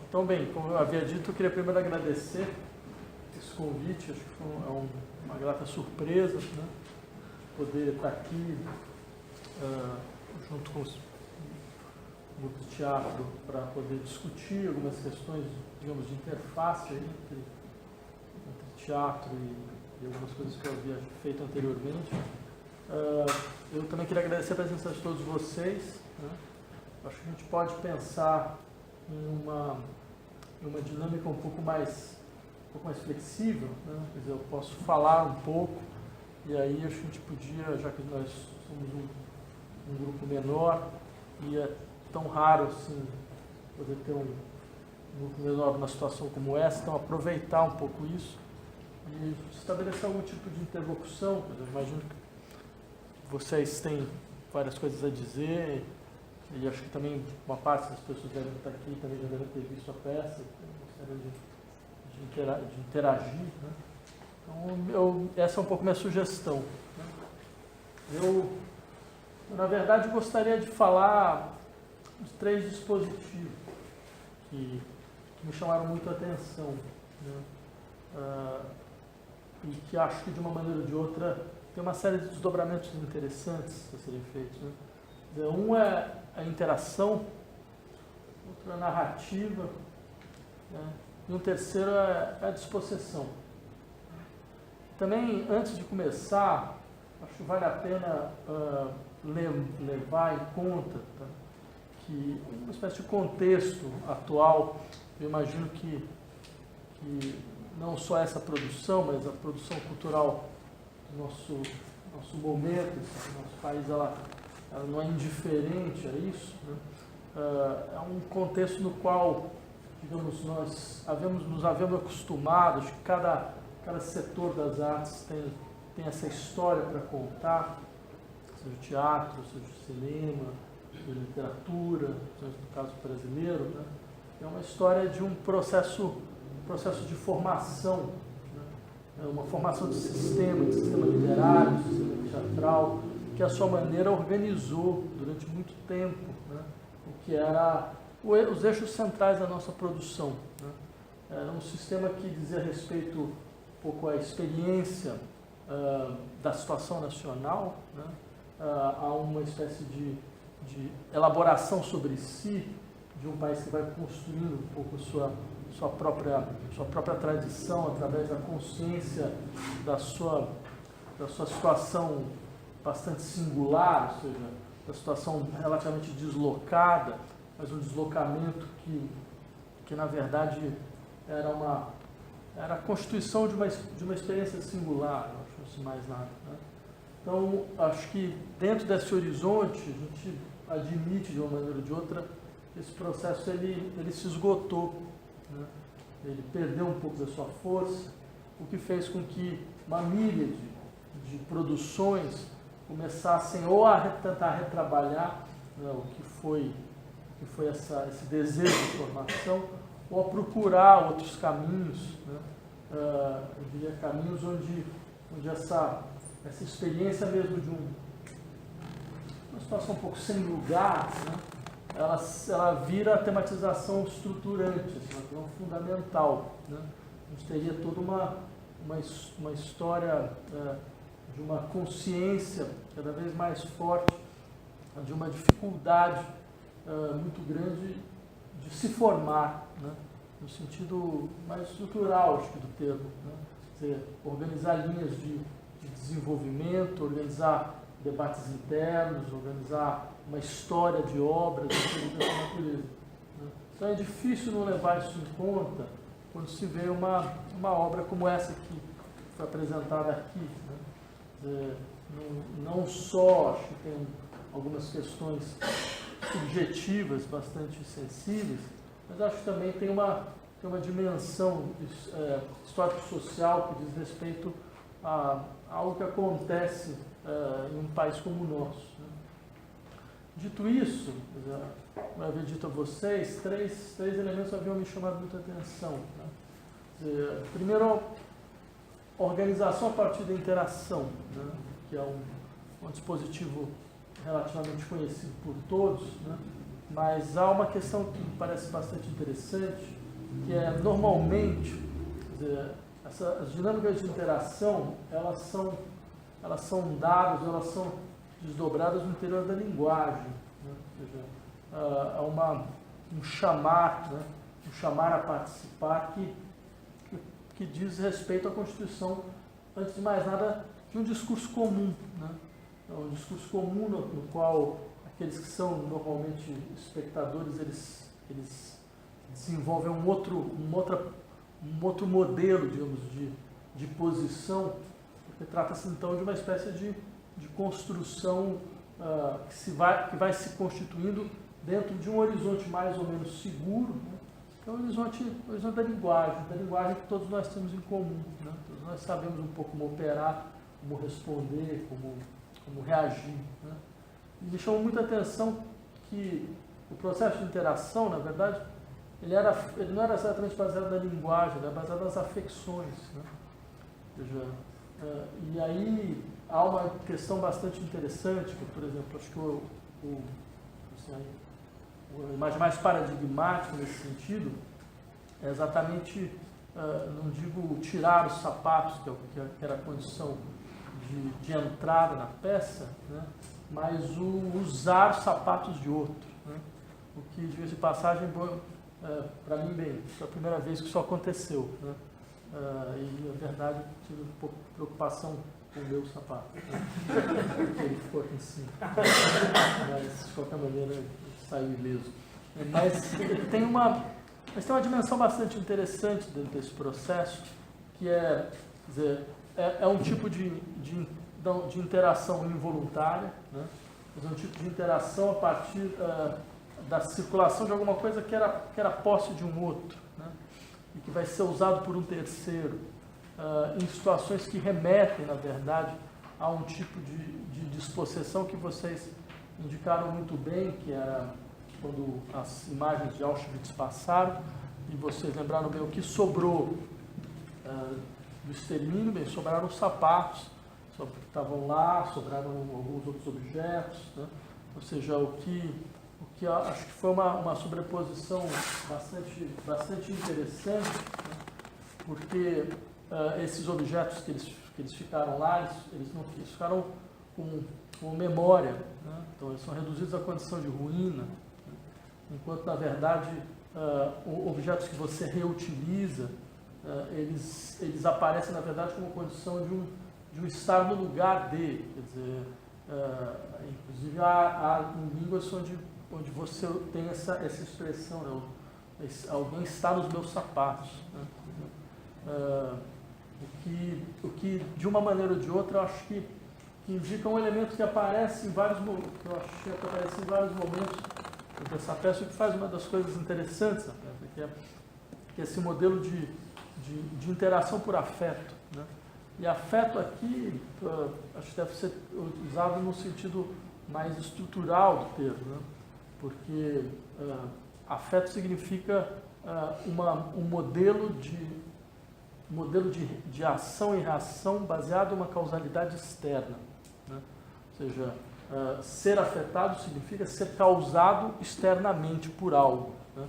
Então, bem, como eu havia dito, eu queria primeiro agradecer esse convite, acho que foi uma grata surpresa, né? Poder estar aqui junto com o grupo de teatro para poder discutir algumas questões, digamos, de interface aí, entre teatro e algumas coisas que eu havia feito anteriormente. Eu também queria agradecer a presença de todos vocês, né? Acho que a gente pode pensar em uma dinâmica um pouco mais flexível, né? Quer dizer, eu posso falar um pouco e aí acho que a gente podia, já que nós somos um grupo menor e é tão raro assim poder ter um grupo menor numa situação como essa, então aproveitar um pouco isso e estabelecer algum tipo de interlocução. Eu imagino que vocês têm várias coisas a dizer e acho que também uma parte das pessoas devem estar aqui também já devem ter visto a peça, gostaria de interagir, né? Então, essa é um pouco minha sugestão, né? Eu, na verdade, gostaria de falar os 3 dispositivos que me chamaram muito a atenção, né? E que acho que, de uma maneira ou de outra, tem uma série de desdobramentos interessantes a serem feitos, né? Um é a interação, outro é a narrativa, né? E um terceiro é a dispossessão. Também, antes de começar, acho que vale a pena levar em conta, tá, que uma espécie de contexto atual, eu imagino que não só essa produção, mas a produção cultural do nosso momento, do nosso país, ela não é indiferente a isso, né? É um contexto no qual, digamos, nós nos havemos acostumado, acho que cada setor das artes tem essa história para contar, seja o teatro, seja o cinema, seja a literatura, seja no caso brasileiro, né? É uma história de um processo de formação, né? É uma formação de sistema literário, de sistema teatral, que à sua maneira organizou durante muito tempo, né, o que era os eixos centrais da nossa produção, né? Era um sistema que dizia respeito um pouco à experiência da situação nacional, né, a uma espécie de elaboração sobre si, de um país que vai construindo um pouco sua própria tradição através da consciência da sua situação bastante singular, ou seja, da situação relativamente deslocada, mas um deslocamento que na verdade era a constituição de uma experiência singular, não acho mais nada, né? Então, acho que dentro desse horizonte, a gente admite de uma maneira ou de outra, esse processo ele se esgotou, né? Ele perdeu um pouco da sua força, o que fez com que uma míriade de produções começassem ou a tentar retrabalhar, né, o que foi esse desejo de formação, ou a procurar outros caminhos, né? Eu diria caminhos onde essa experiência mesmo de uma situação um pouco sem lugar, né? Ela vira a tematização estruturante, assim, uma fundamental, né? A gente teria toda uma história de uma consciência cada vez mais forte, de uma dificuldade muito grande de se formar, né? No sentido mais estrutural, acho que, do termo, né? Quer dizer, organizar linhas de desenvolvimento, organizar debates internos, organizar uma história de obras, de coisas dessa natureza, né? Então é difícil não levar isso em conta quando se vê uma obra como essa que foi apresentada aqui, né? Não só, acho que tem algumas questões subjetivas bastante sensíveis, mas acho que também tem uma dimensão histórico-social que diz respeito a algo que acontece em um país como o nosso, né? Dito isso, como eu havia dito a vocês, três elementos haviam me chamado muita atenção, né? Primeiro, organização a partir da interação, né? Que é um dispositivo relativamente conhecido por todos, né? Mas há uma questão que me parece bastante interessante, que é normalmente, quer dizer, as dinâmicas de interação, elas são dadas, elas são desdobradas no interior da linguagem, né? Ou seja, há um chamar, né? Um chamar a participar que diz respeito à constituição, antes de mais nada, de um discurso comum, né? Um discurso comum no qual aqueles que são normalmente espectadores, eles desenvolvem um outro modelo, digamos, de posição, porque trata-se então de uma espécie de construção que vai se constituindo dentro de um horizonte mais ou menos seguro, né? Que é o horizonte da linguagem que todos nós temos em comum, né? Todos nós sabemos um pouco como operar, como responder, como reagir, né? E me chamou muita atenção que o processo de interação, na verdade, ele não era exatamente baseado na linguagem, ele era baseado nas afecções, né? Ou seja, e aí há uma questão bastante interessante, que, por exemplo, acho que a imagem mais paradigmática nesse sentido é exatamente, não digo tirar os sapatos, que era a condição de entrada na peça, né? Mas o usar os sapatos de outro, né? O que, diga-se de passagem, para mim, bem, foi a primeira vez que isso aconteceu, né? E, na verdade, tive um pouco de preocupação com o meu sapato, né? Porque ele ficou aqui em cima. Mas, de qualquer maneira, ele saiu ileso. Mas tem uma dimensão bastante interessante dentro desse processo, que é, quer dizer, é um tipo de interação involuntária, né? É um tipo de interação a partir da circulação de alguma coisa que era posse de um outro, né? E que vai ser usado por um terceiro, em situações que remetem, na verdade, a um tipo de dispossessão que vocês indicaram muito bem, que era quando as imagens de Auschwitz passaram, e vocês lembraram bem o que sobrou do extermínio, bem, sobraram os sapatos, que estavam lá, sobraram alguns outros objetos, né? Ou seja, o que acho que foi uma sobreposição bastante interessante, né? Porque esses objetos que eles ficaram lá, eles ficaram com memória, né? Então eles são reduzidos à condição de ruína, né? Enquanto, na verdade, objetos que você reutiliza, eles aparecem, na verdade, como condição de um estar no lugar de, quer dizer, inclusive há línguas onde você tem essa expressão, né? Alguém está nos meus sapatos, né? O que, de uma maneira ou de outra, eu acho que indica um elemento que aparece em vários momentos, dessa peça, o que faz uma das coisas interessantes da peça, que é esse modelo de interação por afeto, né? E afeto aqui, acho que deve ser usado no sentido mais estrutural do termo, né? Porque afeto significa um modelo de ação e reação baseado em uma causalidade externa, né? Ou seja, ser afetado significa ser causado externamente por algo, né?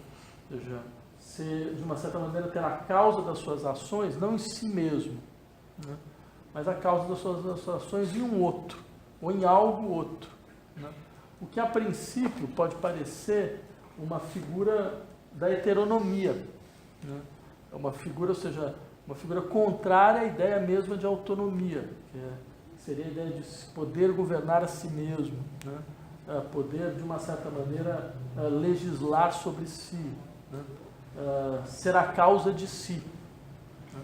Ou seja, ser, de uma certa maneira, ter a causa das suas ações não em si mesmo, né? Mas a causa das suas ações em um outro, ou em algo outro, né? O que a princípio pode parecer uma figura da heteronomia, né? É uma figura, ou seja, uma figura contrária à ideia mesma de autonomia, que seria a ideia de poder governar a si mesmo, né? Poder, de uma certa maneira, legislar sobre si, né? Ser a causa de si, né?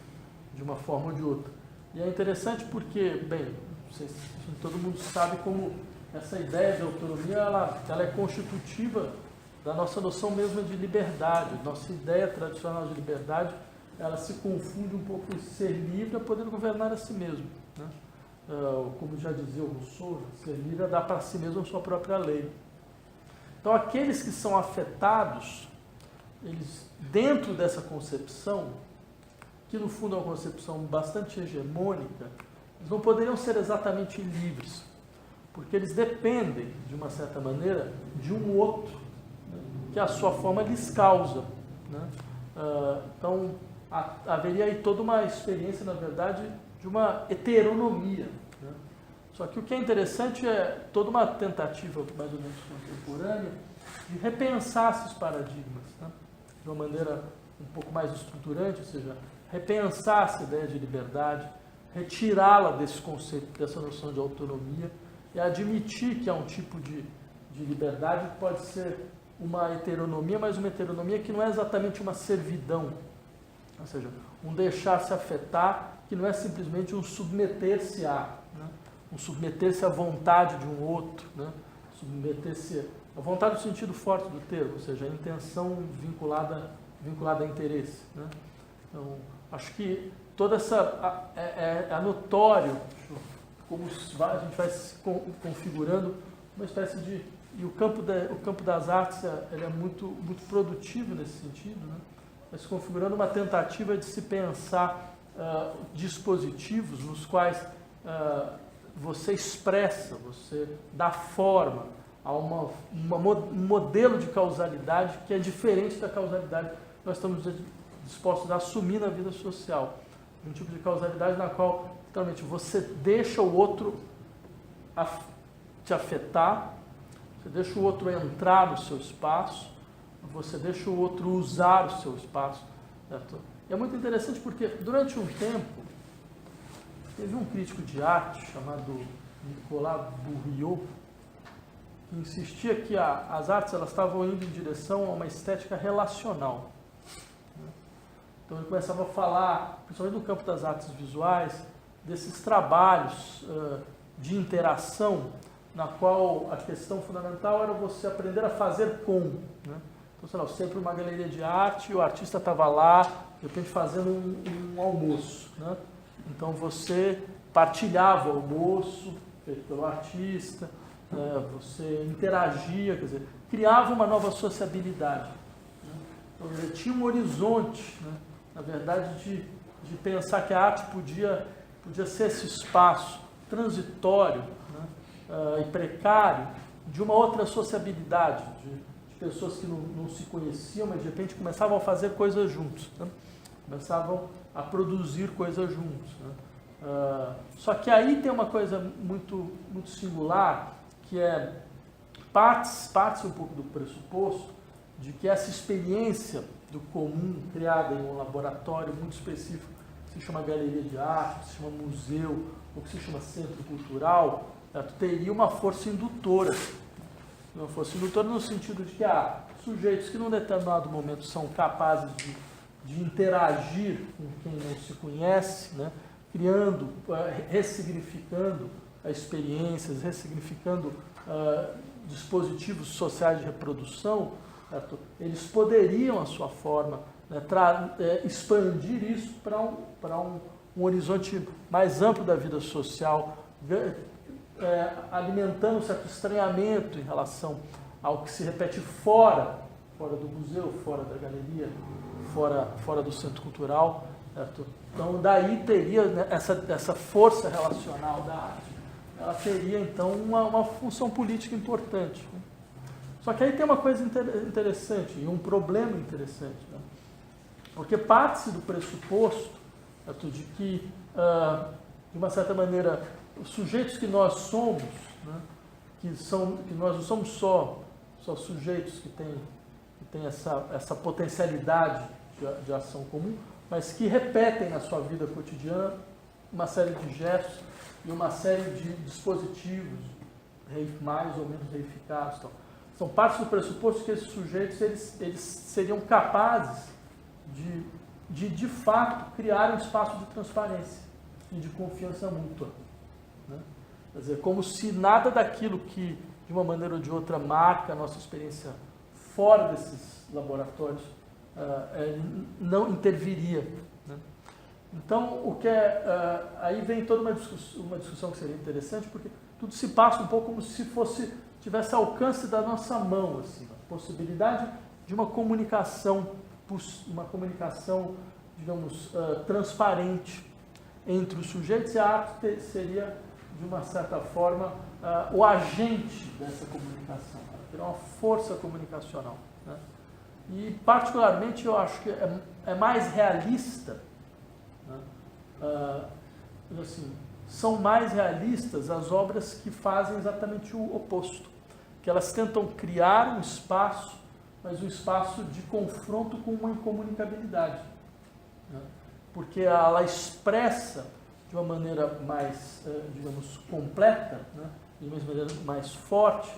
De uma forma ou de outra. E é interessante porque, bem, todo mundo sabe como essa ideia de autonomia ela é constitutiva da nossa noção mesmo de liberdade. Nossa ideia tradicional de liberdade, ela se confunde um pouco com ser livre a poder governar a si mesmo, né? Como já dizia o Rousseau, ser livre é dar para si mesmo a sua própria lei. Então, aqueles que são afetados, eles, dentro dessa concepção, que no fundo é uma concepção bastante hegemônica, eles não poderiam ser exatamente livres, porque eles dependem, de uma certa maneira, de um outro, né, que a sua forma lhes causa, né? Então, haveria aí toda uma experiência, na verdade, de uma heteronomia, né? Só que o que é interessante é toda uma tentativa, mais ou menos contemporânea, de repensar esses paradigmas, né? De uma maneira um pouco mais estruturante, ou seja, repensar essa ideia de liberdade, retirá-la desse conceito, dessa noção de autonomia, e admitir que há um tipo de liberdade que pode ser uma heteronomia, mas uma heteronomia que não é exatamente uma servidão, ou seja, um deixar-se afetar, que não é simplesmente um submeter-se a, né? Um submeter-se à vontade de um outro, né? Submeter-se à vontade no sentido forte do termo, ou seja, a intenção vinculada a interesse, né? Então, acho que toda essa é notório como a gente vai se configurando uma espécie de... E o campo das artes ele é muito produtivo nesse sentido, né? Vai se configurando uma tentativa de se pensar dispositivos nos quais você expressa, você dá forma a um modelo de causalidade que é diferente da causalidade que nós estamos dispostos a assumir na vida social. Um tipo de causalidade na qual, literalmente, você deixa o outro te afetar, você deixa o outro entrar no seu espaço, você deixa o outro usar o seu espaço. Certo? E é muito interessante porque, durante um tempo, teve um crítico de arte chamado Nicolas Bourriot, que insistia que as artes elas estavam indo em direção a uma estética relacional. Então ele começava a falar, principalmente no campo das artes visuais, desses trabalhos de interação, na qual a questão fundamental era você aprender a fazer com, né? Então, sei lá, você ia para uma galeria de arte e o artista estava lá, de repente fazendo um almoço, né? Então você partilhava o almoço feito pelo artista, você interagia, quer dizer, criava uma nova sociabilidade, né? Então, tinha um horizonte, né? Na verdade, de pensar que a arte podia ser esse espaço transitório, né? E precário de uma outra sociabilidade, de pessoas que não se conheciam, mas de repente começavam a fazer coisas juntos, né? Começavam a produzir coisas juntos, né? Só que aí tem uma coisa muito singular, que é parte-se um pouco do pressuposto de que essa experiência do comum, criada em um laboratório muito específico, que se chama galeria de arte, que se chama museu, ou que se chama centro cultural, teria uma força indutora. Uma força indutora no sentido de que há sujeitos que num determinado momento são capazes de interagir com quem não se conhece, né? Criando, ressignificando experiências, ressignificando dispositivos sociais de reprodução, certo? Eles poderiam, a sua forma, né, expandir isso para um horizonte mais amplo da vida social, alimentando um certo estranhamento em relação ao que se repete fora do museu, fora da galeria, fora do centro cultural, certo? Então, daí teria, né, essa força relacional da arte, ela teria, então, uma função política importante, né? Só que aí tem uma coisa interessante, e um problema interessante, né? Porque parte-se do pressuposto, certo, de que, de uma certa maneira, os sujeitos que nós somos, né, que nós não somos só sujeitos que têm essa potencialidade de ação comum, mas que repetem na sua vida cotidiana uma série de gestos e uma série de dispositivos mais ou menos reificados. Então, são partes do pressuposto que esses sujeitos eles seriam capazes de fato criar um espaço de transparência e de confiança mútua, né? Quer dizer, como se nada daquilo que de uma maneira ou de outra marca a nossa experiência fora desses laboratórios não interviria, né? Então, aí vem toda uma discussão que seria interessante, porque tudo se passa um pouco como se tivesse ao alcance da nossa mão, assim, a possibilidade de uma comunicação, digamos, transparente entre os sujeitos, e a arte seria, de uma certa forma, o agente dessa comunicação, ela teria uma força comunicacional, né? E, particularmente, eu acho que é mais realista, né? Assim, são mais realistas as obras que fazem exatamente o oposto, que elas tentam criar um espaço, mas um espaço de confronto com uma incomunicabilidade, né? Porque ela expressa de uma maneira mais, digamos, completa, né? De uma maneira mais forte,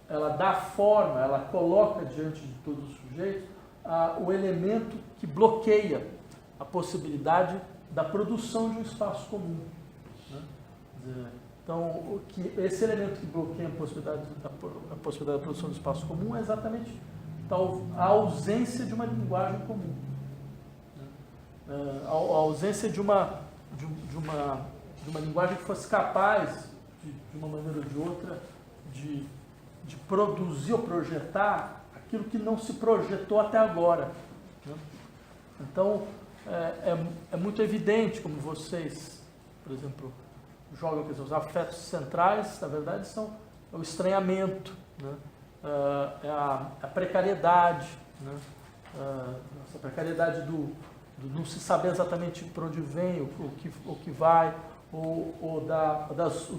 ela dá forma, ela coloca diante de todos os sujeitos o elemento que bloqueia a possibilidade da produção de um espaço comum, né? Então, esse elemento que bloqueia a possibilidade da produção de espaço comum é exatamente a ausência de uma linguagem comum, né? A ausência de uma linguagem que fosse capaz, de uma maneira ou de outra, de produzir ou projetar aquilo que não se projetou até agora, né? Então, é muito evidente como vocês, por exemplo, jogam os afetos centrais, na verdade, são o estranhamento, né? É a precariedade, né? Essa precariedade do não se saber exatamente para onde vem, o que vai, ou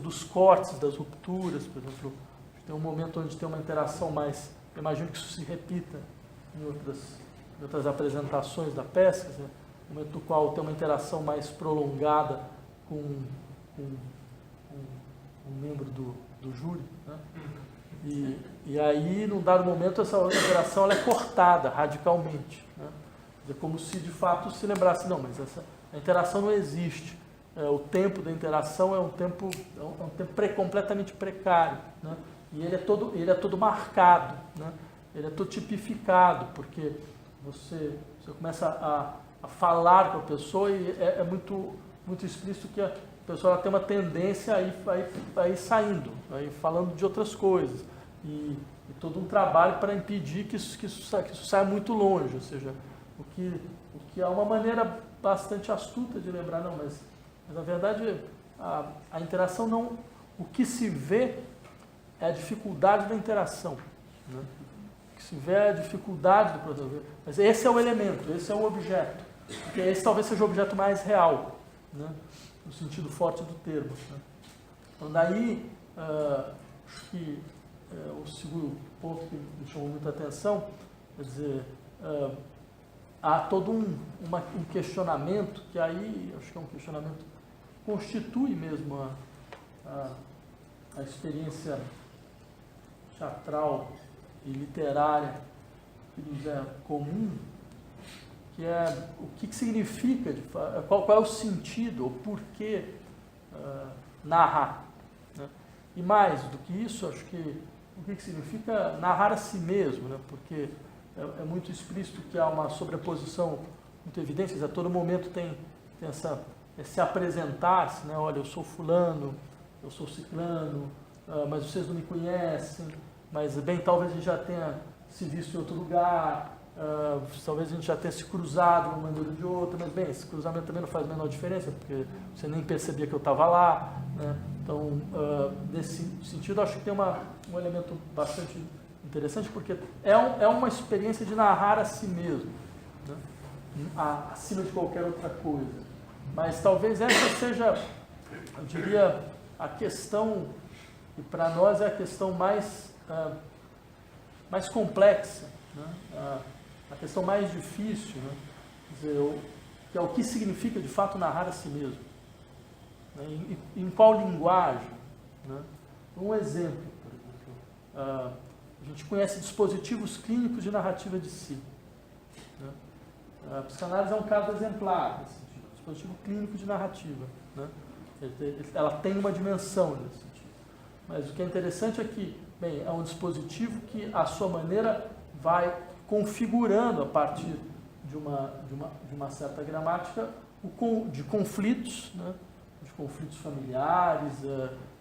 dos cortes, das rupturas, por exemplo. Tem um momento onde tem uma interação mais, eu imagino que isso se repita em outras apresentações da peça, né? Um momento no qual tem uma interação mais prolongada com um membro do júri, né? E aí, num dado momento, essa interação ela é cortada radicalmente, né? É como se, de fato, se lembrasse, não, mas a interação não existe. O tempo da interação é um tempo completamente precário, né? E ele é todo marcado, né? Ele é todo tipificado, porque você começa a falar com a pessoa e é muito, muito explícito que a pessoa ela tem uma tendência a ir saindo, a ir falando de outras coisas. E todo um trabalho para impedir que isso saia muito longe, ou seja, o que é uma maneira bastante astuta de lembrar, não, mas na verdade a interação não, o que se vê é a dificuldade da interação, né? O que se vê é a dificuldade do processo, mas esse é o elemento, esse é o objeto, porque esse talvez seja o objeto mais real, né? No sentido forte do termo, né? Então daí, acho que o segundo ponto que me chamou muita atenção, quer dizer, há todo um questionamento, que aí, acho que é um questionamento que constitui mesmo a experiência teatral e literária que nos é comum, que é o que significa, qual é o sentido, o porquê narrar, né? E mais do que isso, acho que o que significa narrar a si mesmo, né? Porque é muito explícito que há uma sobreposição muito evidente, a todo momento tem esse apresentar-se, né? Olha, eu sou fulano, eu sou ciclano, mas vocês não me conhecem, mas bem, talvez a gente já tenha se visto em outro lugar, talvez a gente já tenha se cruzado de uma maneira ou de outra, mas bem, esse cruzamento também não faz a menor diferença, porque você nem percebia que eu estava lá, né? Então, nesse sentido, acho que tem um elemento bastante interessante, porque é uma experiência de narrar a si mesmo, né? Acima de qualquer outra coisa. Mas talvez essa seja, eu diria, a questão, e para nós é a questão mais complexa, né? A questão mais difícil, né? Quer dizer, que é o que significa de fato narrar a si mesmo, né? Em qual linguagem, né? Um exemplo, por exemplo, a gente conhece dispositivos clínicos de narrativa de si, né? A psicanálise é um caso exemplar nesse sentido, dispositivo clínico de narrativa, né? Ela tem uma dimensão nesse sentido. Mas o que é interessante é que, bem, é um dispositivo que, à sua maneira, vai configurando, a partir de uma certa gramática, de conflitos, né? De conflitos familiares,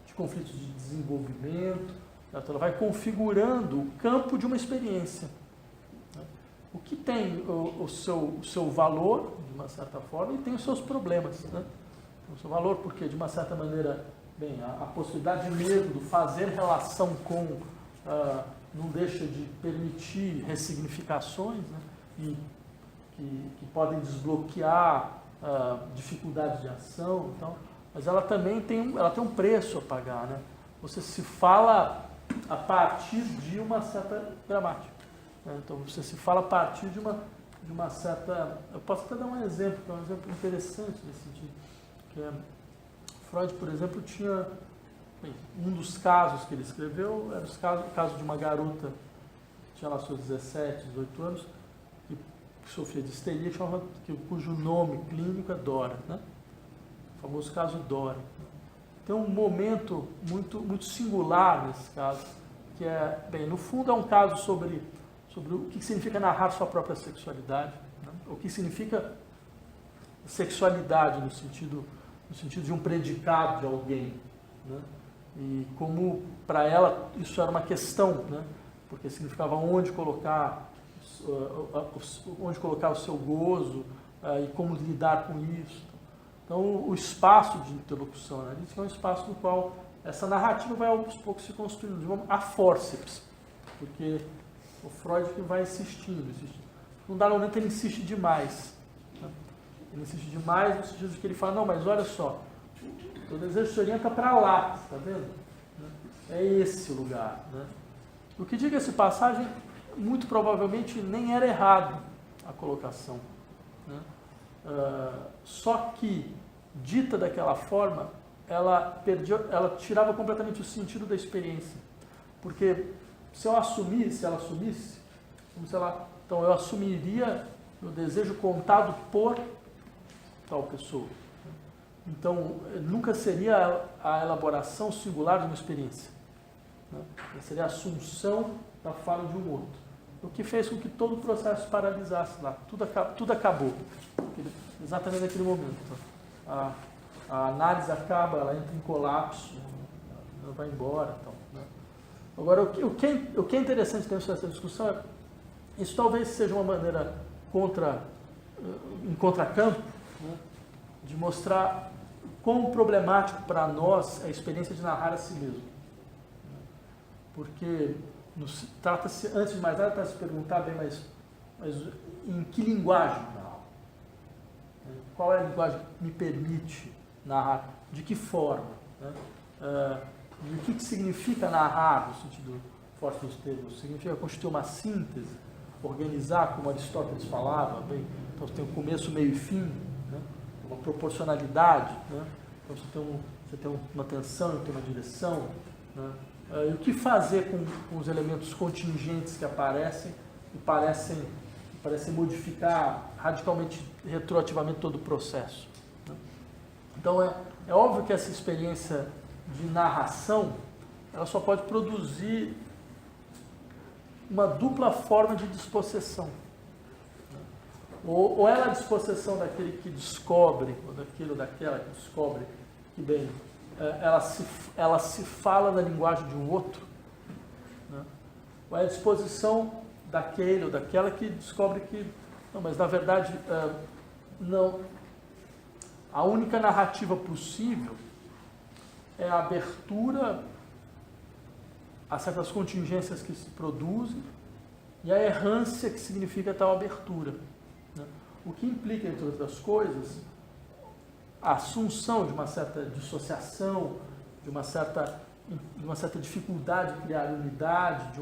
de conflitos de desenvolvimento. Ela vai configurando o campo de uma experiência, né? O que tem o seu valor, de uma certa forma, e tem os seus problemas, né? O seu valor porque, de uma certa maneira, bem, a possibilidade mesmo de fazer relação com não deixa de permitir ressignificações, né? E que podem desbloquear dificuldades de ação, então, mas ela também tem um preço a pagar, né? Você se fala a partir de uma certa gramática, né? Então você se fala a partir de uma certa... Eu posso até dar um exemplo, que é um exemplo interessante nesse sentido, que é, Freud, por exemplo, tinha... Bem, um dos casos que ele escreveu era o caso de uma garota que tinha lá seus 17, 18 anos, que sofria de histeria, cujo nome clínico é Dora, né? O famoso caso Dora. Tem um momento muito, muito singular nesse caso, que é, bem, no fundo é um caso sobre o que significa narrar sua própria sexualidade, né? O que significa sexualidade no sentido de um predicado de alguém, né? E como para ela isso era uma questão, né? Porque significava onde colocar o seu gozo e como lidar com isso. Então, o espaço de interlocução analítica é um espaço no qual essa narrativa vai aos poucos se construindo, a fórceps, porque o Freud que vai insistindo. Num dado momento ele insiste demais, né? Ele insiste demais no sentido de que ele fala, não, mas olha só, o desejo se orienta para lá, está vendo? É esse o lugar, né? O que diga-se passagem, muito provavelmente nem era errado a colocação, né? Só que, dita daquela forma, ela tirava completamente o sentido da experiência. Porque se ela assumisse, então eu assumiria o desejo contado por tal pessoa. Então, nunca seria a elaboração singular de uma experiência, né? Seria a assunção da fala de um outro. O que fez com que todo o processo paralisasse lá. Tudo acabou. Exatamente naquele momento. A análise acaba, ela entra em colapso, ela vai embora. Então, né? Agora, o que é interessante dentro dessa discussão é isso talvez seja uma maneira em contracampo, né, de mostrar quão problemático para nós é a experiência de narrar a si mesmo. Porque trata-se, antes de mais nada, para se perguntar bem, mas em que linguagem narrar? Qual é a linguagem que me permite narrar? De que forma? Né? E o que significa narrar, no sentido forte dos termos? Significa constituir uma síntese, organizar, como Aristóteles falava, bem, então você tem um começo, meio e fim, né? Uma proporcionalidade, né? Então você tem uma tensão, tem uma direção, né? E o que fazer com os elementos contingentes que aparecem e parecem modificar radicalmente, retroativamente todo o processo, né? Então é óbvio que essa experiência de narração ela só pode produzir uma dupla forma de dispossessão. Ou ela é a dispossessão daquele que descobre, ou daquele ou daquela que descobre que, bem, ela se fala na linguagem de um outro, né? Ou é a disposição daquele ou daquela que descobre que, não, mas na verdade, não. A única narrativa possível é a abertura a certas contingências que se produzem e a errância que significa tal abertura, né? O que implica, entre outras coisas, a assunção de uma certa dissociação, de uma certa dificuldade de criar unidade,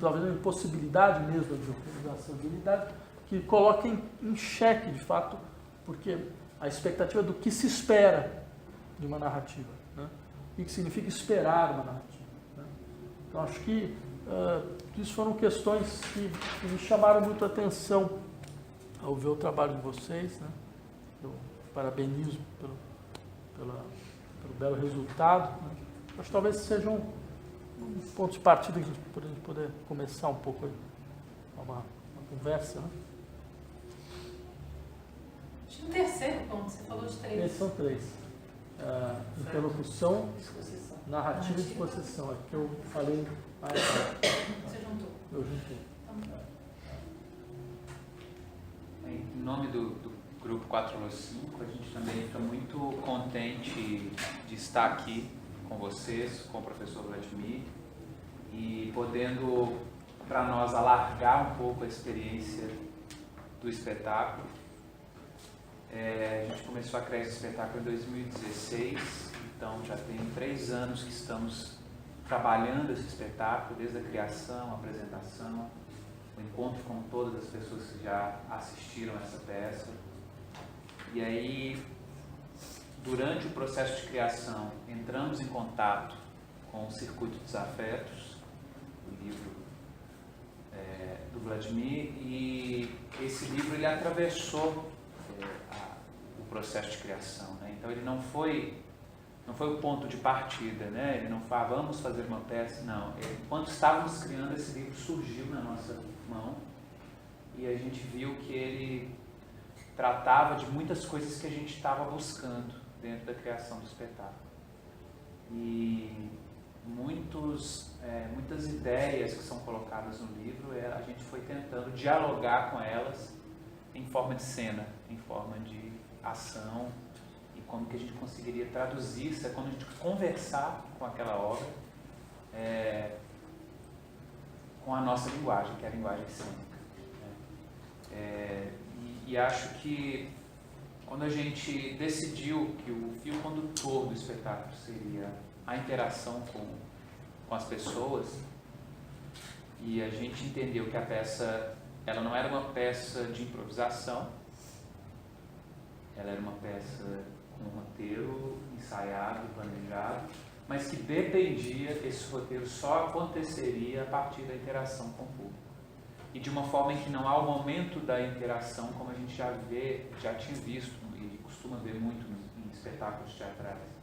talvez uma impossibilidade mesmo de organização de unidade, que coloca em xeque, de fato, porque a expectativa do que se espera de uma narrativa, né? O que significa esperar uma narrativa, né? Então, acho que isso foram questões que me chamaram muito a atenção ao ver o trabalho de vocês, né? Eu parabenizo pelo belo resultado, né? Acho que talvez seja um ponto de partida para a gente poder começar um pouco aí, uma conversa, né? Acho que no terceiro ponto, você falou de 3. Esses são 3. Interlocução, narrativa e disposição. É que eu falei mais. Você juntou? Eu juntei. Em nome do Grupo 405, a gente também fica muito contente de estar aqui com vocês, com o professor Vladimir, e podendo, para nós, alargar um pouco a experiência do espetáculo. A gente começou a criar esse espetáculo em 2016, então já tem 3 anos que estamos trabalhando esse espetáculo, desde a criação, a apresentação, o encontro com todas as pessoas que já assistiram essa peça. E aí, durante o processo de criação, entramos em contato com o Circuito dos Afetos, o livro do Vladimir, e esse livro ele atravessou o processo de criação, né? Então ele não foi o ponto de partida, né? Ele não falou, vamos fazer uma peça, não. Enquanto estávamos criando, esse livro surgiu na nossa mão e a gente viu que ele tratava de muitas coisas que a gente estava buscando dentro da criação do espetáculo. E muitas ideias que são colocadas no livro, a gente foi tentando dialogar com elas em forma de cena, em forma de ação, e como que a gente conseguiria traduzir isso, quando a gente conversar com aquela obra, com a nossa linguagem, que é a linguagem cênica. E acho que quando a gente decidiu que o fio condutor do espetáculo seria a interação com as pessoas, e a gente entendeu que a peça, ela não era uma peça de improvisação, ela era uma peça com um roteiro ensaiado, planejado, mas que dependia, esse roteiro só aconteceria a partir da interação com o público. E de uma forma em que não há o momento da interação, como a gente já tinha visto e costuma ver muito em espetáculos teatrais.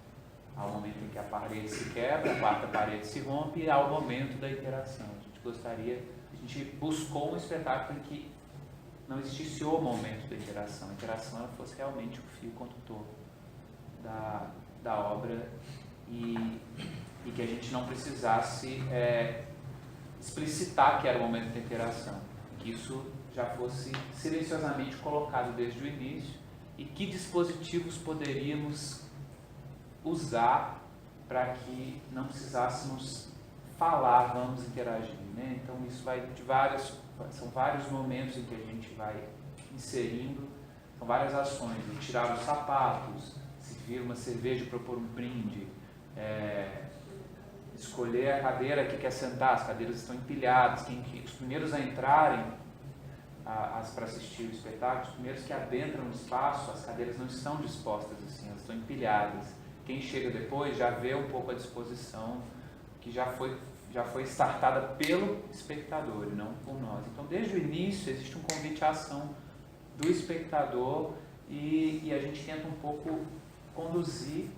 Há o momento em que a parede se quebra, a quarta parede se rompe, e há o momento da interação. A gente buscou um espetáculo em que não existisse o momento da interação. A interação ela fosse realmente o fio condutor da obra e que a gente não precisasse explicitar que era o momento da interação, que isso já fosse silenciosamente colocado desde o início e que dispositivos poderíamos usar para que não precisássemos falar, vamos interagir, né? Então isso vai são vários momentos em que a gente vai inserindo, são várias ações, de tirar os sapatos, se vir uma cerveja, propor um brinde, escolher a cadeira que quer sentar, as cadeiras estão empilhadas, os primeiros a entrarem para assistir o espetáculo, os primeiros que adentram no espaço, as cadeiras não estão dispostas assim, elas estão empilhadas. Quem chega depois já vê um pouco a disposição que já foi startada pelo espectador e não por nós. Então, desde o início, existe um convite à ação do espectador e a gente tenta um pouco conduzir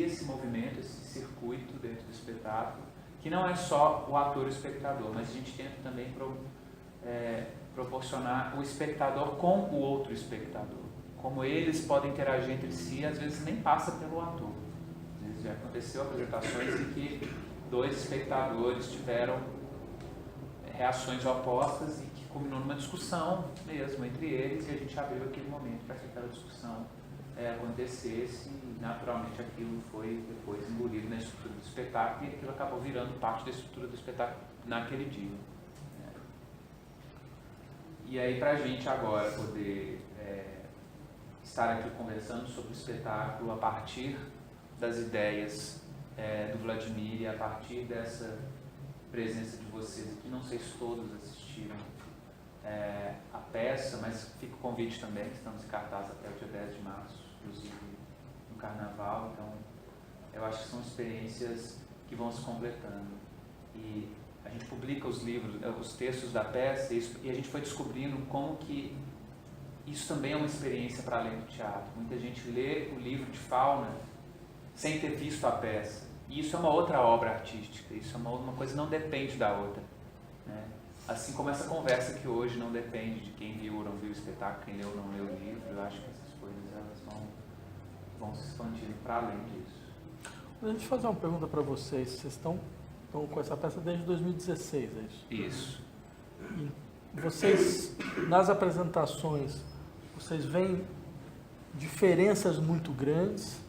esse movimento, esse circuito dentro do espetáculo, que não é só o ator e o espectador, mas a gente tenta também proporcionar o espectador com o outro espectador. Como eles podem interagir entre si, às vezes nem passa pelo ator. Às vezes já aconteceu apresentações em que 2 espectadores tiveram reações opostas e que culminou numa discussão mesmo entre eles, e a gente abriu aquele momento para que aquela discussão acontecesse e naturalmente aquilo foi depois engolido na estrutura do espetáculo e aquilo acabou virando parte da estrutura do espetáculo naquele dia. E aí, para a gente agora poder estar aqui conversando sobre o espetáculo a partir das ideias do Vladimir e a partir dessa presença de vocês aqui, não sei se todos assistiram a peça, mas fica o convite também, que estamos em cartaz até o dia 10 de março, inclusive no Carnaval, então eu acho que são experiências que vão se completando. E a gente publica os livros, os textos da peça, e a gente foi descobrindo como que isso também é uma experiência para além do teatro. Muita gente lê o livro de Fauna sem ter visto a peça. E isso é uma outra obra artística, isso é uma coisa que não depende da outra, né? Assim como essa conversa que hoje não depende de quem viu ou não viu o espetáculo, quem leu ou não leu o livro, eu acho que essas coisas elas vão se expandindo para além disso. Deixa eu fazer uma pergunta para vocês. Vocês estão com essa peça desde 2016, é isso? Isso. E vocês, nas apresentações, vocês veem diferenças muito grandes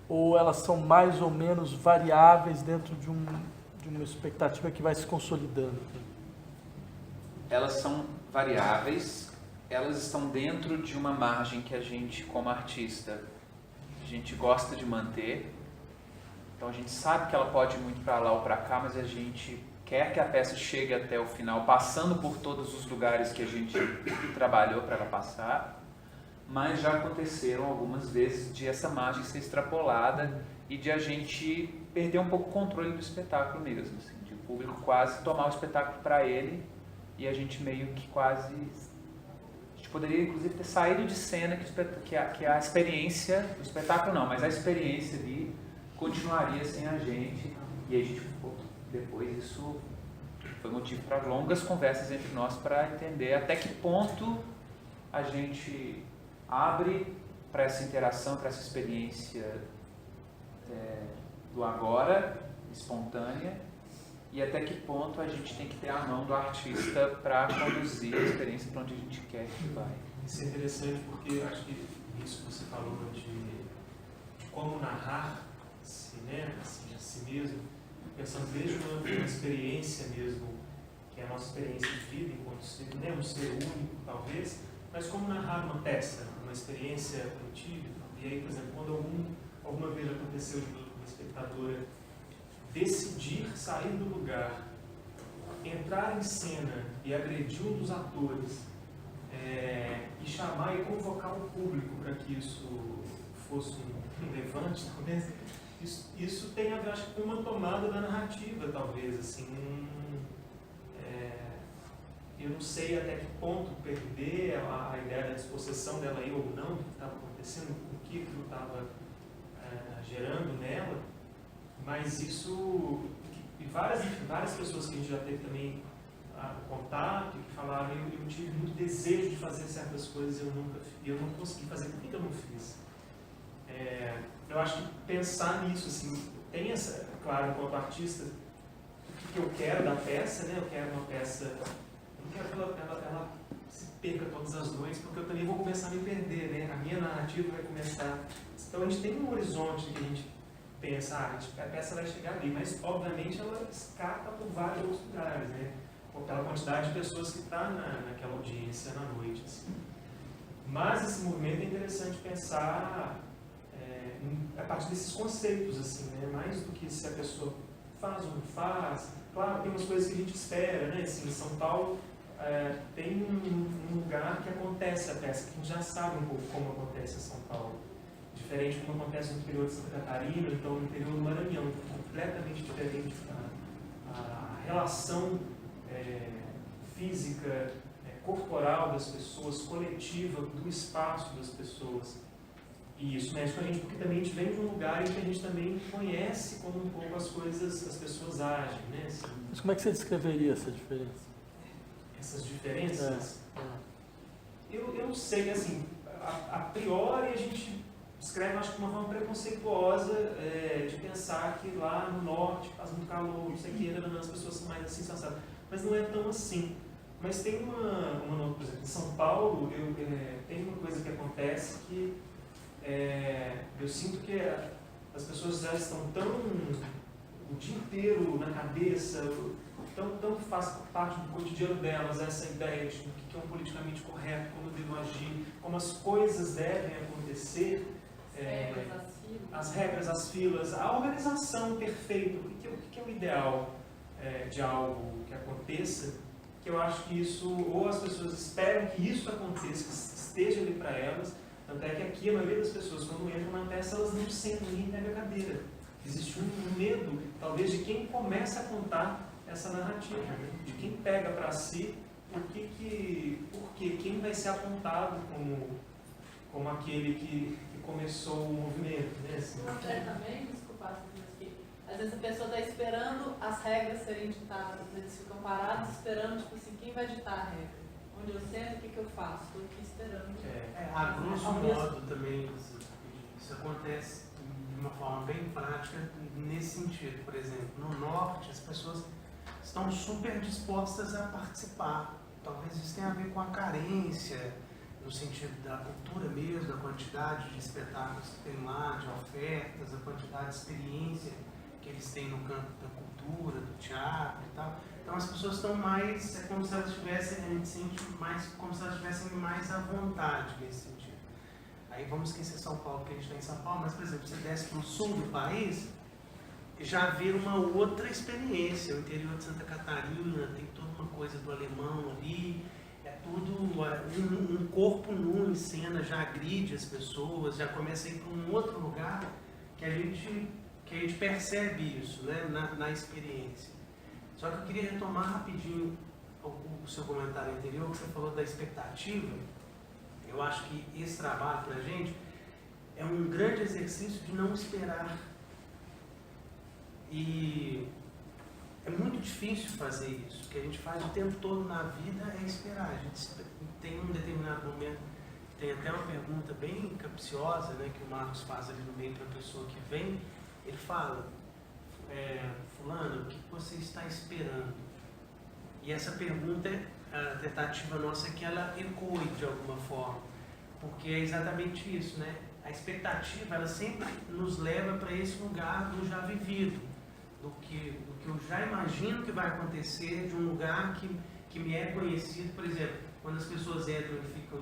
ou elas são mais ou menos variáveis dentro de uma expectativa que vai se consolidando? Elas são variáveis, elas estão dentro de uma margem que a gente, como artista, a gente gosta de manter. Então a gente sabe que ela pode ir muito para lá ou para cá, mas a gente quer que a peça chegue até o final, passando por todos os lugares que a gente trabalhou para ela passar. Mas já aconteceram algumas vezes de essa margem ser extrapolada e de a gente perder um pouco o controle do espetáculo mesmo, assim, de o público quase tomar o espetáculo para ele e a gente meio que quase... A gente poderia inclusive ter saído de cena que a experiência, o espetáculo não, mas a experiência ali continuaria sem a gente e a gente ficou... Depois isso foi motivo para longas conversas entre nós para entender até que ponto a gente abre para essa interação, para essa experiência do agora, espontânea, e até que ponto a gente tem que ter a mão do artista para conduzir a experiência para onde a gente quer que vai. Isso é interessante porque eu acho que isso que você falou de como narrar-se, né, assim, a si mesmo, pensando desde uma experiência mesmo, que é a nossa experiência de vida, enquanto ser, né, um ser único, talvez, mas como narrar uma peça, uma experiência coletiva. E aí, por exemplo, quando alguma vez aconteceu de uma espectadora decidir sair do lugar, entrar em cena e agredir um dos atores, e chamar e convocar o público para que isso fosse um levante, talvez, isso tem a ver, acho que, com uma tomada da narrativa, talvez, assim, eu não sei até que ponto perder a ideia da dispossessão dela aí ou não, do que estava acontecendo, o que aquilo estava gerando nela, mas isso, e várias pessoas que a gente já teve também contato, que falaram, eu tive muito desejo de fazer certas coisas e eu não consegui fazer, por que eu não fiz? Eu acho que pensar nisso, assim, tem essa, claro, enquanto artista, o que eu quero da peça, né? Eu quero uma peça, eu não quero que ela se perca todas as noites, porque eu também vou começar a me perder, né? A minha narrativa vai começar... Então a gente tem um horizonte que a gente pensa, a peça vai chegar ali, mas obviamente ela escapa por vários outros lugares, né? Pela quantidade de pessoas que está naquela audiência na noite, assim. Mas esse movimento é interessante pensar a partir desses conceitos, assim, né? Mais do que se a pessoa faz ou não faz. Claro, tem umas coisas que a gente espera, né? Assim, em São Paulo tem um lugar que acontece a peça, que a gente já sabe um pouco como acontece em São Paulo. Diferente de como acontece no interior de Santa Catarina, então no interior do Maranhão, completamente diferente. A relação física, corporal das pessoas, coletiva, do espaço das pessoas. E isso mexe com a gente, porque também a gente vem de um lugar em que a gente também conhece como um pouco as coisas, as pessoas agem, né? Assim, mas como é que você descreveria essa diferença? Essas diferenças? Eu não sei, assim, a priori a gente descreve, acho que, uma forma preconceituosa de pensar que lá no norte faz muito calor, isso aqui, as pessoas são mais assim, sensadas. Mas não é tão assim. Mas tem por exemplo, em São Paulo, tem uma coisa que acontece que eu sinto que as pessoas já estão tão o dia inteiro na cabeça, tão faz parte do cotidiano delas essa ideia de o que é um politicamente correto, como eu devo agir, como as coisas devem acontecer, as regras, as filas, a organização perfeita, o que é o ideal de algo que aconteça, que eu acho que isso, ou as pessoas esperam que isso aconteça, que esteja ali para elas. Tanto é que aqui a maioria das pessoas, quando entram na peça, elas não sentem, ninguém pega a cadeira. Existe um medo, talvez, de quem começa a contar essa narrativa, né? De quem pega para si porque quem vai ser apontado como aquele que começou o movimento, né? Assim, também, desculpa, às vezes a pessoa está esperando as regras serem ditadas, eles ficam parados esperando, tipo assim, quem vai ditar a regra? Onde eu sento, o que eu faço? Estou aqui esperando. A grosso modo também, isso acontece de uma forma bem prática nesse sentido. Por exemplo, no norte as pessoas estão super dispostas a participar. Talvez isso tenha a ver com a carência no sentido da cultura mesmo, da quantidade de espetáculos que tem lá, de ofertas, a quantidade de experiência que eles têm no campo da cultura, do teatro e tal. Então as pessoas estão mais, é como se elas tivessem, a gente sente mais, como se elas estivessem mais à vontade nesse sentido. Aí vamos esquecer São Paulo, porque a gente está em São Paulo, mas, por exemplo, você desce para o sul do país, já vira uma outra experiência. O interior de Santa Catarina tem toda uma coisa do alemão ali, é tudo, um corpo nu em cena já agride as pessoas, já começa a ir para um outro lugar que a gente percebe isso, né, na experiência. Só que eu queria retomar rapidinho o seu comentário anterior, que você falou da expectativa. Eu acho que esse trabalho para a gente é um grande exercício de não esperar. E é muito difícil fazer isso. O que a gente faz o tempo todo na vida é esperar. A gente tem um determinado momento, tem até uma pergunta bem capciosa, né, que o Marcos faz ali no meio para a pessoa que vem. Ele fala, fulano, o que você está esperando? E essa pergunta, a tentativa nossa é que ela ecoe de alguma forma, porque é exatamente isso, né? A expectativa, ela sempre nos leva para esse lugar do já vivido, do que eu já imagino que vai acontecer, de um lugar que me é conhecido. Por exemplo, quando as pessoas entram e ficam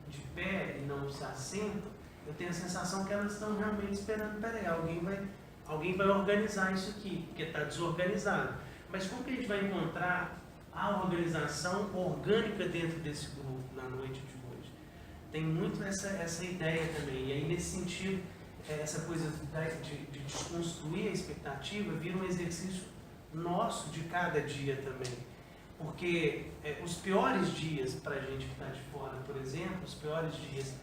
de pé e não se assentam, eu tenho a sensação que elas estão realmente esperando, peraí, alguém vai organizar isso aqui, porque está desorganizado. Mas como que a gente vai encontrar a organização orgânica dentro desse grupo na noite de hoje? Tem muito essa ideia também. E aí, nesse sentido, essa coisa de desconstruir a expectativa vira um exercício nosso de cada dia também. Porque os piores dias para a gente que está de fora, por exemplo, os piores dias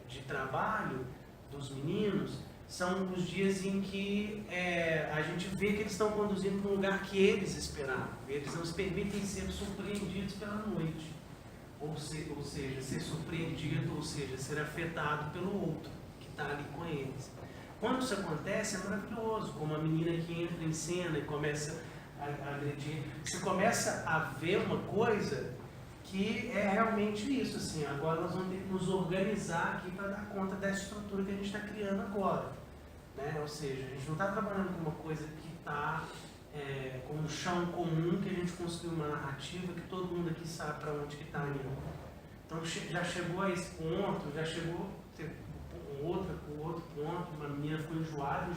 de trabalho dos meninos, são os dias em que a gente vê que eles estão conduzindo para um lugar que eles esperavam. Eles não se permitem ser surpreendidos pela noite. Ou seja, ser surpreendido, ou seja, ser afetado pelo outro que está ali com eles. Quando isso acontece, é maravilhoso. Como a menina que entra em cena e começa a agredir. Você começa a ver uma coisa que é realmente isso. Assim, agora nós vamos ter que nos organizar aqui para dar conta dessa estrutura que a gente está criando agora. Né? Ou seja, a gente não está trabalhando com uma coisa que está com um chão comum, que a gente construiu uma narrativa que todo mundo aqui sabe para onde que está indo. Então já chegou a esse ponto, já chegou um outro ponto, uma menina ficou enjoada,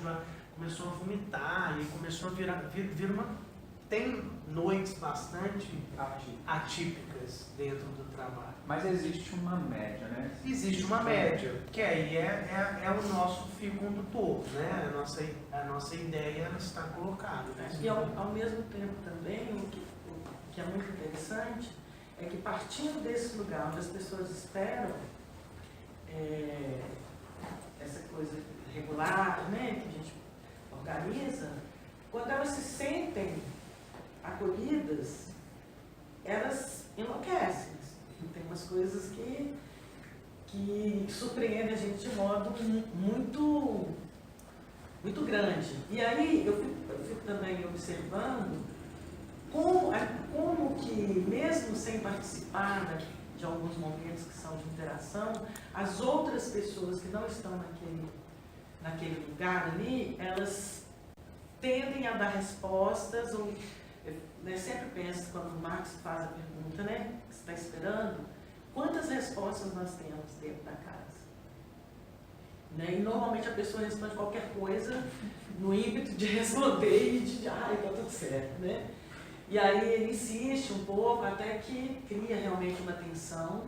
começou a vomitar e começou a virar uma... Tem noites bastante atípicas dentro do trabalho. Mas existe uma média, né? Existe uma média, que aí é o nosso fio condutor, né? A nossa ideia está colocada. Né? E ao mesmo tempo também, o que é muito interessante é que, partindo desse lugar onde as pessoas esperam essa coisa regular, né, que a gente organiza, quando elas se sentem acolhidas, elas enlouquecem. Tem umas coisas que surpreendem a gente de modo muito, muito grande. E aí eu fico também observando como que, mesmo sem participar de alguns momentos que são de interação, as outras pessoas que não estão naquele lugar ali, elas tendem a dar respostas. Eu sempre penso, quando o Marcos faz a pergunta, né, que você está esperando, quantas respostas nós temos dentro da casa? Né? E normalmente a pessoa responde qualquer coisa no ímpeto de responder e de está tudo certo. Né? E aí ele insiste um pouco até que cria realmente uma tensão.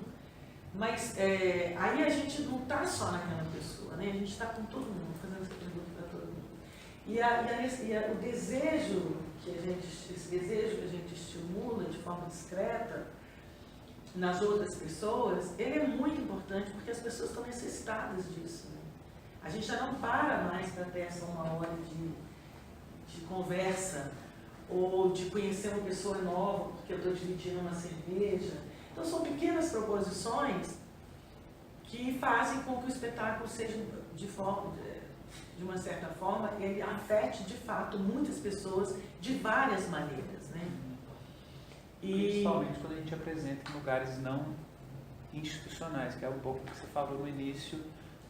Mas aí a gente não está só naquela pessoa, né? A gente está com todo mundo, fazendo essa pergunta para todo mundo. E o desejo esse desejo que a gente estimula de forma discreta nas outras pessoas, ele é muito importante porque as pessoas estão necessitadas disso. Né? A gente já não para mais para ter essa uma hora de conversa ou de conhecer uma pessoa nova porque eu estou dividindo uma cerveja. Então são pequenas proposições que fazem com que o espetáculo seja de uma certa forma, ele afete de fato muitas pessoas de várias maneiras, né? Principalmente quando a gente apresenta em lugares não institucionais, que é um pouco o que você falou no início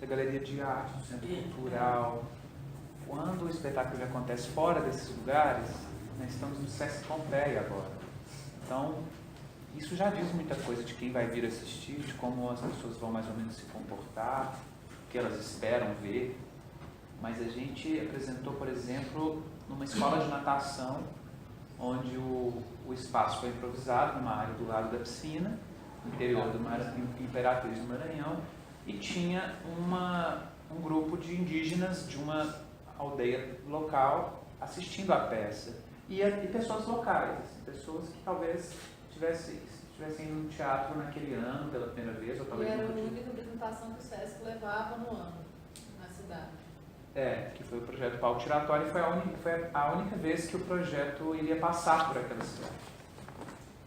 da galeria de arte, do centro cultural. Quando o espetáculo acontece fora desses lugares, nós estamos no Sesc Pompeia agora. Então, isso já diz muita coisa de quem vai vir assistir, de como as pessoas vão mais ou menos se comportar, o que elas esperam ver. Mas a gente apresentou, por exemplo, numa escola de natação, onde o espaço foi improvisado, numa área do lado da piscina, no interior do Imperatriz do Maranhão, e tinha um grupo de indígenas de uma aldeia local assistindo à peça. E pessoas locais, pessoas que talvez estivessem indo no teatro naquele ano pela primeira vez, ou talvez E era a nunca tinham. única apresentação que o Sesc levava no ano, na cidade. Que foi o projeto Pau Tiratório, e foi a única vez que o projeto iria passar por aquela cidade.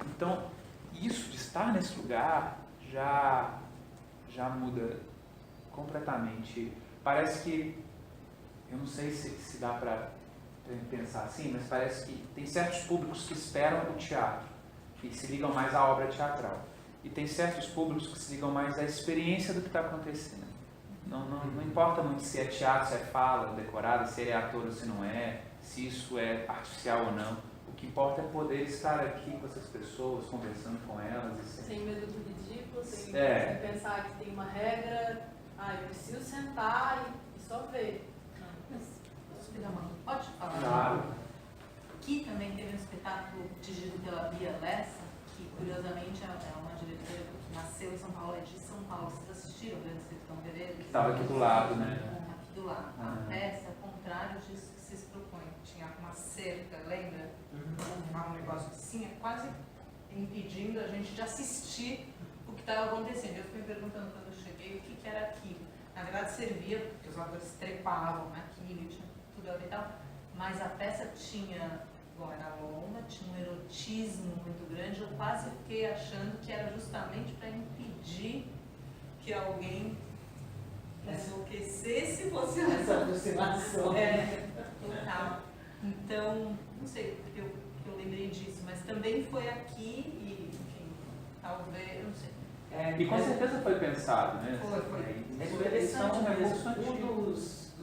Então, isso de estar nesse lugar já muda completamente. Parece que, eu não sei se dá para pensar assim, mas parece que tem certos públicos que esperam o teatro e se ligam mais à obra teatral. E tem certos públicos que se ligam mais à experiência do que está acontecendo. Não importa muito se é teatro, se é fala decorada, se é ator ou se não é, se isso é artificial ou não. O que importa é poder estar aqui com essas pessoas, conversando com elas. Sem medo do ridículo, sem pensar que tem uma regra, eu preciso sentar e só ver. Posso pegar uma? Pode falar? Claro. Aqui também teve um espetáculo dirigido pela Bia Lessa, que curiosamente é uma diretora que nasceu em São Paulo, é de São Paulo. Vocês assistiram o Grande Sertão Veredas? Que estava aqui do lado, né? Aqui do lado. A peça, ao contrário disso que se propõe. Tinha uma cerca, lembra? Um negócio assim, quase impedindo a gente de assistir o que estava acontecendo. Eu fiquei me perguntando quando eu cheguei o que era aquilo. Na verdade servia, porque os atores trepavam naquilo, tinha tudo ali e tal, mas a peça tinha, bom, era longa, tinha um erotismo muito grande. Eu quase fiquei achando que era justamente para impedir que alguém enlouquecesse e fosse Essa aproximação. Total. Então, não sei porque eu lembrei disso, mas também foi aqui e, enfim, talvez, não sei. E com certeza foi pensado, né? Foi. É Isso interessante, é um recurso mas antigo. um dos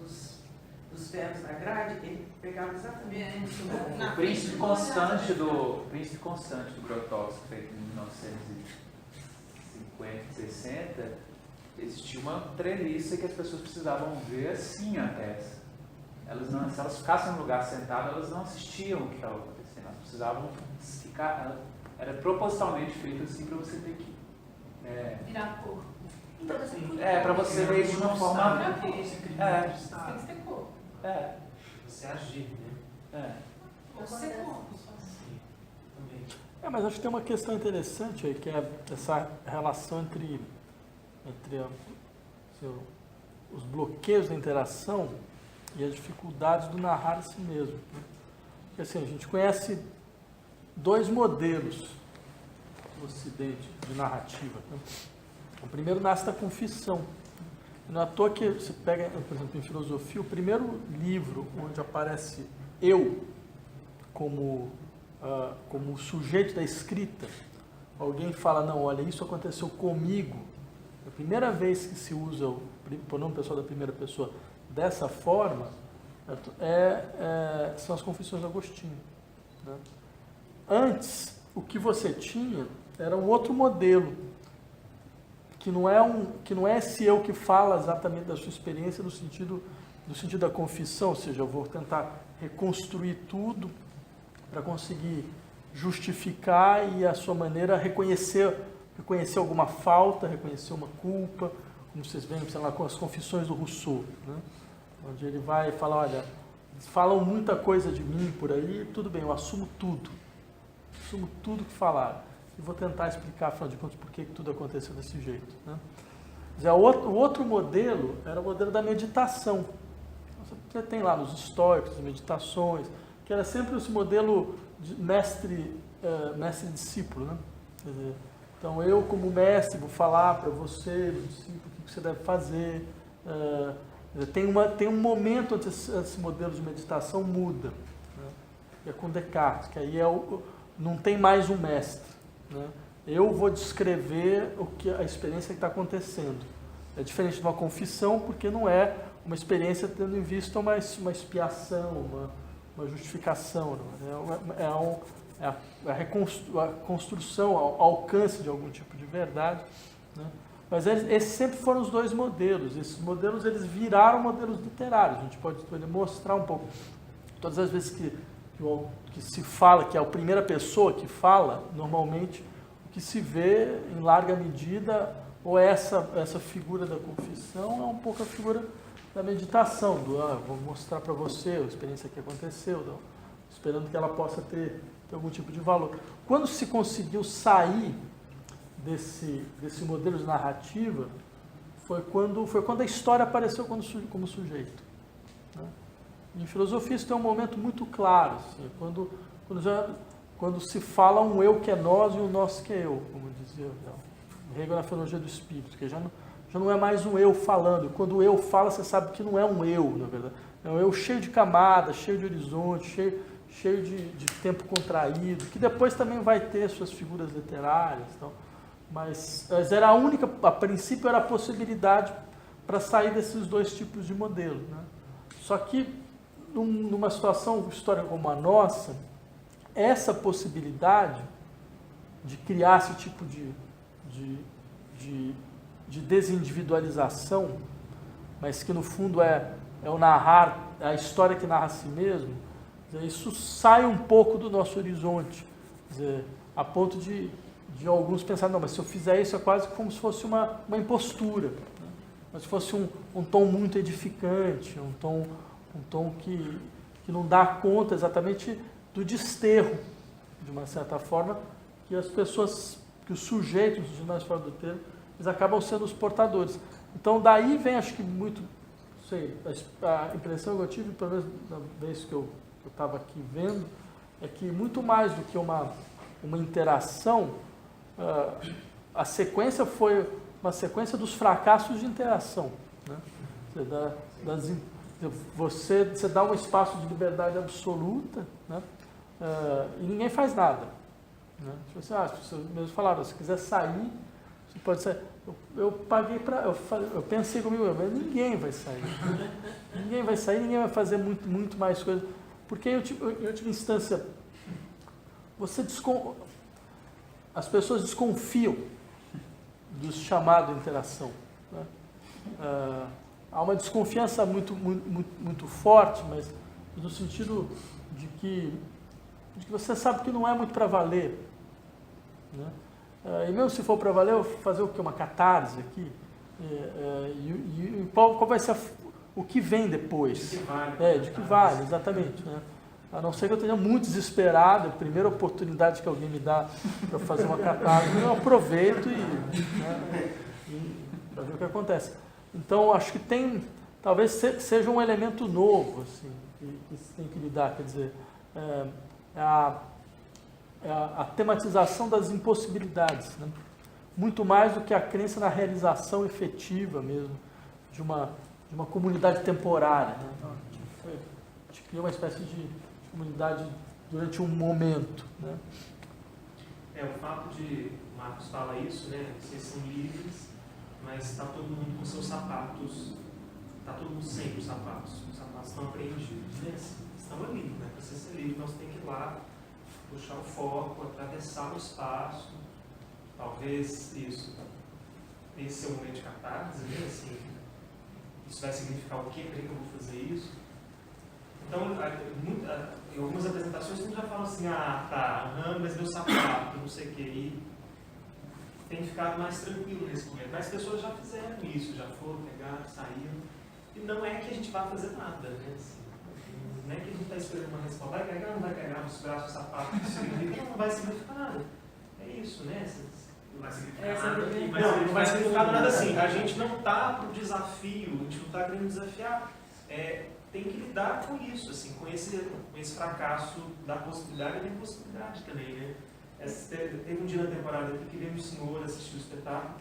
verbos da grade, ele pegava exatamente isso. O Príncipe Constante do Grotowski, feito em 1950, 60, existia uma treliça que as pessoas precisavam ver assim a peça. Se elas ficassem no lugar sentado, elas não assistiam o que estava acontecendo. Elas precisavam ficar. Era propositalmente feito assim para você ter que. Virar corpo. Então, você Para você ver isso de uma forma. Tem que ter corpo. Você agir, né? Você corpo. Sim, também. Mas acho que tem uma questão interessante aí, que é essa relação entre os bloqueios da interação e as dificuldades do narrar a si mesmo. Porque assim, a gente conhece dois modelos no Ocidente de narrativa. Né? O primeiro nasce da confissão. Não é à toa que você pega, por exemplo, em filosofia, o primeiro livro onde aparece eu como sujeito da escrita, alguém fala, não, olha, isso aconteceu comigo. A primeira vez que se usa o pronome pessoal da primeira pessoa dessa forma são as Confissões de Agostinho. Né? Antes, o que você tinha era um outro modelo, que não é esse eu que fala exatamente da sua experiência no sentido da confissão, ou seja, eu vou tentar reconstruir tudo para conseguir justificar e, à sua maneira, reconhecer alguma falta, reconhecer uma culpa, como vocês veem, sei lá, com as Confissões do Rousseau, né? Onde ele vai falar, olha, falam muita coisa de mim por aí, tudo bem, eu assumo tudo que falaram, e vou tentar explicar, afinal de contas, por que tudo aconteceu desse jeito. Né? O outro modelo era o modelo da meditação. Você tem lá nos estoicos, as meditações, que era sempre esse modelo de mestre-discípulo. Né? Quer dizer, então, eu, como mestre, vou falar para você, discípulo, o que você deve fazer. Tem um momento onde esse modelo de meditação muda. Né? É com Descartes, que aí não tem mais um mestre. Né? eu vou descrever a experiência que está acontecendo. É diferente de uma confissão, porque não é uma experiência tendo em vista uma expiação, uma justificação. Não é? A construção, o alcance de algum tipo de verdade. Né? Mas esses sempre foram os dois modelos. Esses modelos eles viraram modelos literários. A gente pode mostrar um pouco. Todas as vezes que se fala, que é a primeira pessoa que fala, normalmente o que se vê em larga medida, ou essa figura da confissão, é um pouco a figura da meditação, vou mostrar para você a experiência que aconteceu, esperando que ela possa ter algum tipo de valor. Quando se conseguiu sair desse modelo de narrativa, foi quando a história apareceu como sujeito. Né? Em filosofia isso tem um momento muito claro, assim, quando se fala um eu que é nós e um nós que é eu, como dizia Hegel na filosofia do espírito, que já não é mais um eu falando. Quando o eu fala, você sabe que não é um eu, na verdade. É um eu cheio de camadas, cheio de horizonte, cheio de tempo contraído, que depois também vai ter suas figuras literárias. Então, mas era a princípio era a possibilidade para sair desses dois tipos de modelo. Né? Só que, numa situação histórica como a nossa, essa possibilidade de criar esse tipo de desindividualização, mas que no fundo é o narrar, é a história que narra a si mesmo, isso sai um pouco do nosso horizonte, a ponto de alguns pensar, não, mas se eu fizer isso é quase como se fosse uma impostura, né? Como se fosse um tom muito edificante, um tom que não dá conta exatamente do desterro, de uma certa forma, que as pessoas, que os sujeitos, os mais fora do termo, eles acabam sendo os portadores. Então daí vem, acho que muito, não sei, a impressão que eu tive, pelo menos na vez que eu estava aqui vendo, é que muito mais do que uma interação, a sequência foi uma sequência dos fracassos de interação. Né? Você dá um espaço de liberdade absoluta, né? E ninguém faz nada. Né? Tipo assim, as pessoas mesmo falaram, se quiser sair, você pode sair. Eu paguei para... Eu pensei comigo, mas ninguém vai sair. Ninguém vai sair, ninguém vai fazer muito mais coisa. Porque, em última instância, as pessoas desconfiam do chamado interação. Né? Há uma desconfiança muito forte, mas no sentido de que você sabe que não é muito para valer. Né? E mesmo se for para valer, eu vou fazer o quê? Uma catarse aqui? E qual vai ser o que vem depois? De que vale. De que vale, exatamente. Né? A não ser que eu esteja muito desesperado, a primeira oportunidade que alguém me dá para fazer uma catarse, eu aproveito para ver o que acontece. Então, acho que talvez seja um elemento novo, assim, que se tem que lidar, quer dizer, a tematização das impossibilidades, né? Muito mais do que a crença na realização efetiva mesmo de uma comunidade temporária. Né? Então, a gente cria uma espécie de comunidade durante um momento. Né? O fato de, o Marcos fala isso, né? Vocês são livres, mas está todo mundo com seus sapatos, está todo mundo sem os sapatos estão apreendidos. Né? Estão ali, né? Para você ser livre, então você tem que ir lá, puxar o foco, atravessar o espaço, talvez esse é o momento de catarse, né? Assim, isso vai significar o quê? Para que eu vou fazer isso? Então, em algumas apresentações, você já fala assim, mas meu sapato, não sei o que, e tem ficado mais tranquilo nesse momento. Mas as pessoas já fizeram isso, já foram, pegaram, saíram, e não é que a gente vá fazer nada, né? Assim, não é que a gente está esperando uma resposta, vai pegar, não vai pegar nos braços, o sapato, não vai significar nada. É isso, né? Não vai significar nada. Não vai significar nada assim. A gente não está para o desafio, a gente não está querendo desafiar. Tem que lidar com isso, assim, com esse fracasso da possibilidade e da impossibilidade também, né? Teve um dia na temporada que veio um senhor assistir o espetáculo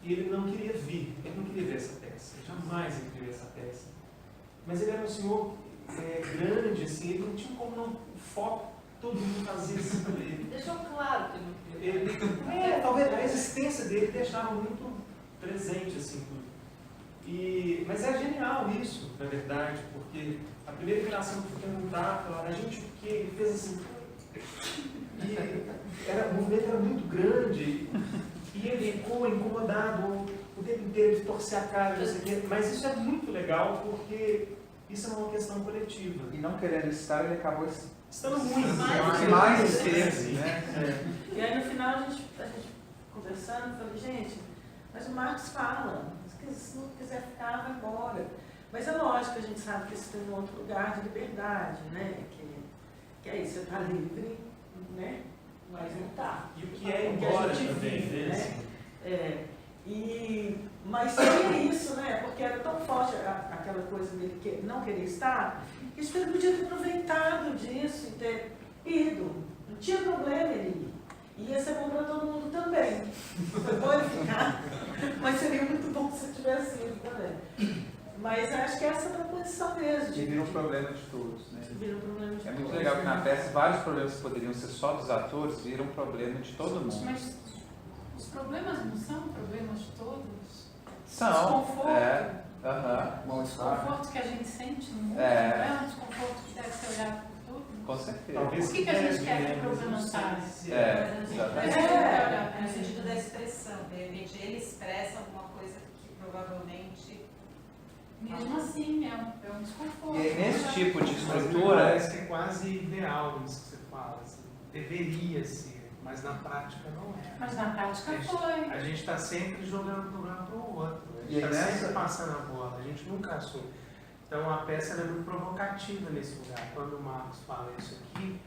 e ele não queria vir, ele não queria ver essa peça, jamais ele queria ver essa peça. Mas ele era um senhor grande, assim, ele não tinha como não, o foco todo mundo fazia assim com ele. Deixou claro que não queria. Talvez a existência dele deixava muito presente assim tudo. Mas é genial isso, na verdade, porque a primeira interação que foi perguntar, a gente o quê? Ele fez assim. E o movimento era muito grande e ele ficou incomodado o tempo inteiro de torcer a cara, não sei o quê. Mas isso é muito legal porque isso é uma questão coletiva. E não querendo estar, ele acabou Estando muito mais vezes, né? E aí no final a gente conversando, falei, gente, mas o Marcos fala, se não quiser ficar, vai embora. Mas é lógico, a gente sabe que isso tem um outro lugar de liberdade, né? Que é isso, você está livre, né? Mas não está. E o que é embora a gente também, vive, né? Mas seria isso, né? Porque era tão forte aquela coisa dele não querer estar, que ele podia ter aproveitado disso e ter ido. Não tinha problema ele ir. Ia ser bom para todo mundo também. Foi bom ele ficar, mas seria muito bom se eu tivesse ido também. Mas acho que essa é a posição mesmo. E vira um problema de todos, né? Vira um problema de todos. É muito legal que na peça vários problemas que poderiam ser só dos atores viram um problema de todo mundo. Mas os problemas não são problemas de todos? São. Desconforto. O Desconforto que a gente sente no mundo, É. não é um desconforto que deve ser olhado por todos? Com certeza. Talvez Por que a gente quer que o problema saia? No sentido da expressão, de repente ele expressa alguma coisa que provavelmente. Mesmo assim, é um desconforto. E nesse tipo de Mas me estrutura, parece que é quase ideal isso que você fala. Assim. Deveria ser, mas na prática não é. Mas na prática foi. A gente está sempre jogando o problema para o outro. A E gente está nessa- sempre passando a bola, a gente nunca assume. Então a peça é muito provocativa nesse lugar. Quando o Marcos fala isso aqui,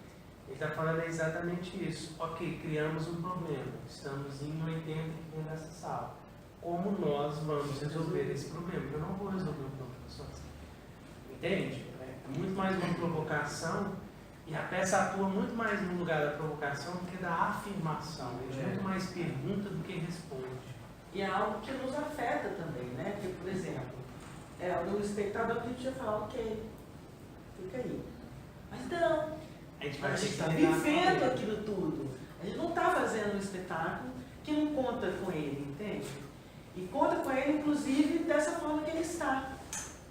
ele está falando exatamente isso. Ok, criamos um problema, estamos em 80 aqui dentro dessa sala. Como nós vamos resolver esse problema? Eu não vou resolver o problema sozinho. Entende? É muito mais uma provocação e a peça atua muito mais no lugar da provocação do que da afirmação. A gente muito mais pergunta do que responde. E é algo que nos afeta também, né? Porque, por exemplo, no espectador a gente já fala, ok, fica aí. Mas não, A gente vai a ter gente que está lidar com vivendo ele. aquilo tudo. A gente não está fazendo um espetáculo que não conta com ele, entende? E conta com ele, inclusive, dessa forma que ele está.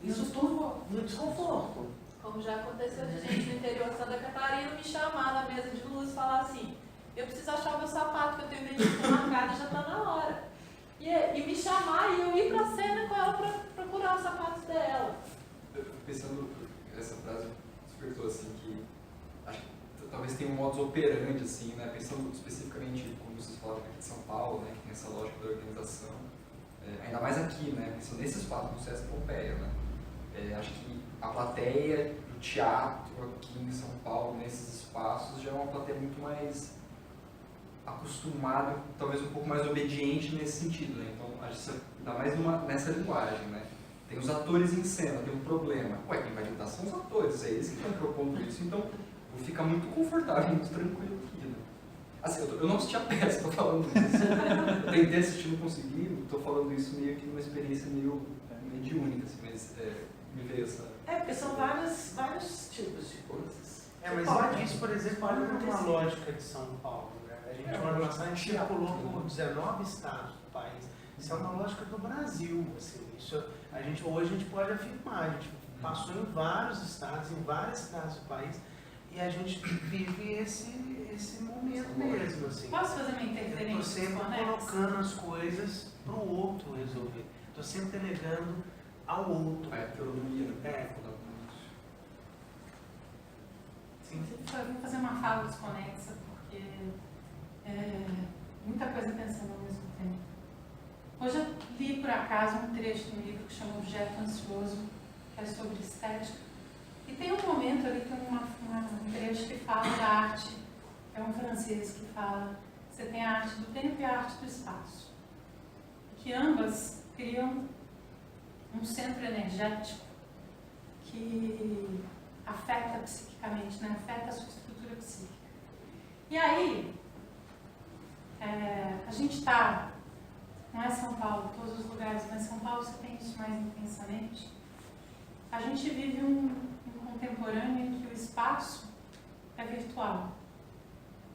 Isso tudo no desconforto. Como já aconteceu de gente no interior de Santa Catarina me chamar na mesa de luz e falar assim, eu preciso achar o meu sapato, que eu tenho identificação marcada e já está na hora. E me chamar e eu ir para a cena com ela para procurar os sapatos dela. Pensando, essa frase despertou assim que acho que talvez tenha um modus operandi assim, né? Pensando especificamente como vocês falaram aqui de São Paulo, né? Que tem essa lógica da organização, ainda mais aqui, né? Pensando nesse espaço do Sesc Pompeia, né? Acho que a plateia do teatro aqui em São Paulo, nesses espaços, já é uma plateia muito mais acostumada, talvez um pouco mais obediente nesse sentido, né? Então, acho que ainda mais nessa linguagem, né? Tem os atores em cena, tem um problema. Ué, quem vai lidar são os atores, é eles que estão propondo isso. Então, vou ficar muito confortável, muito tranquilo aqui, né? Assim, eu não assisti a peça, estou falando isso. Eu tentei assistir, não consegui, estou falando isso meio que numa experiência meio mediúnica, assim, mas me veio essa... Porque são vários tipos de coisas. Mas isso, por exemplo, Pode olha uma acontecer. lógica de São Paulo. Né? A gente, no ano passado, circulou por 19 estados do país. Isso é uma lógica do Brasil. Assim, hoje a gente pode afirmar, a gente passou em vários estados, em várias cidades do país, e a gente vive esse momento mesmo. Assim. Posso fazer uma interferência? Estou sempre desconexa? colocando as coisas para o outro resolver. Estou sempre delegando ao outro. A autonomia, né? Sim. Eu vou fazer uma fala desconexa, porque muita coisa pensando ao mesmo tempo. Hoje eu li por acaso um trecho de um livro que chama Objeto Ansioso, que é sobre estética. E tem um momento ali, tem um trecho que fala da arte, é um francês que fala, você tem a arte do tempo e a arte do espaço. Que ambas criam um centro energético que afeta psiquicamente, né? Afeta a sua estrutura psíquica. E aí, a gente está, não é São Paulo, todos os lugares, mas São Paulo você tem isso mais intensamente. A gente vive um contemporâneo em que o espaço é virtual.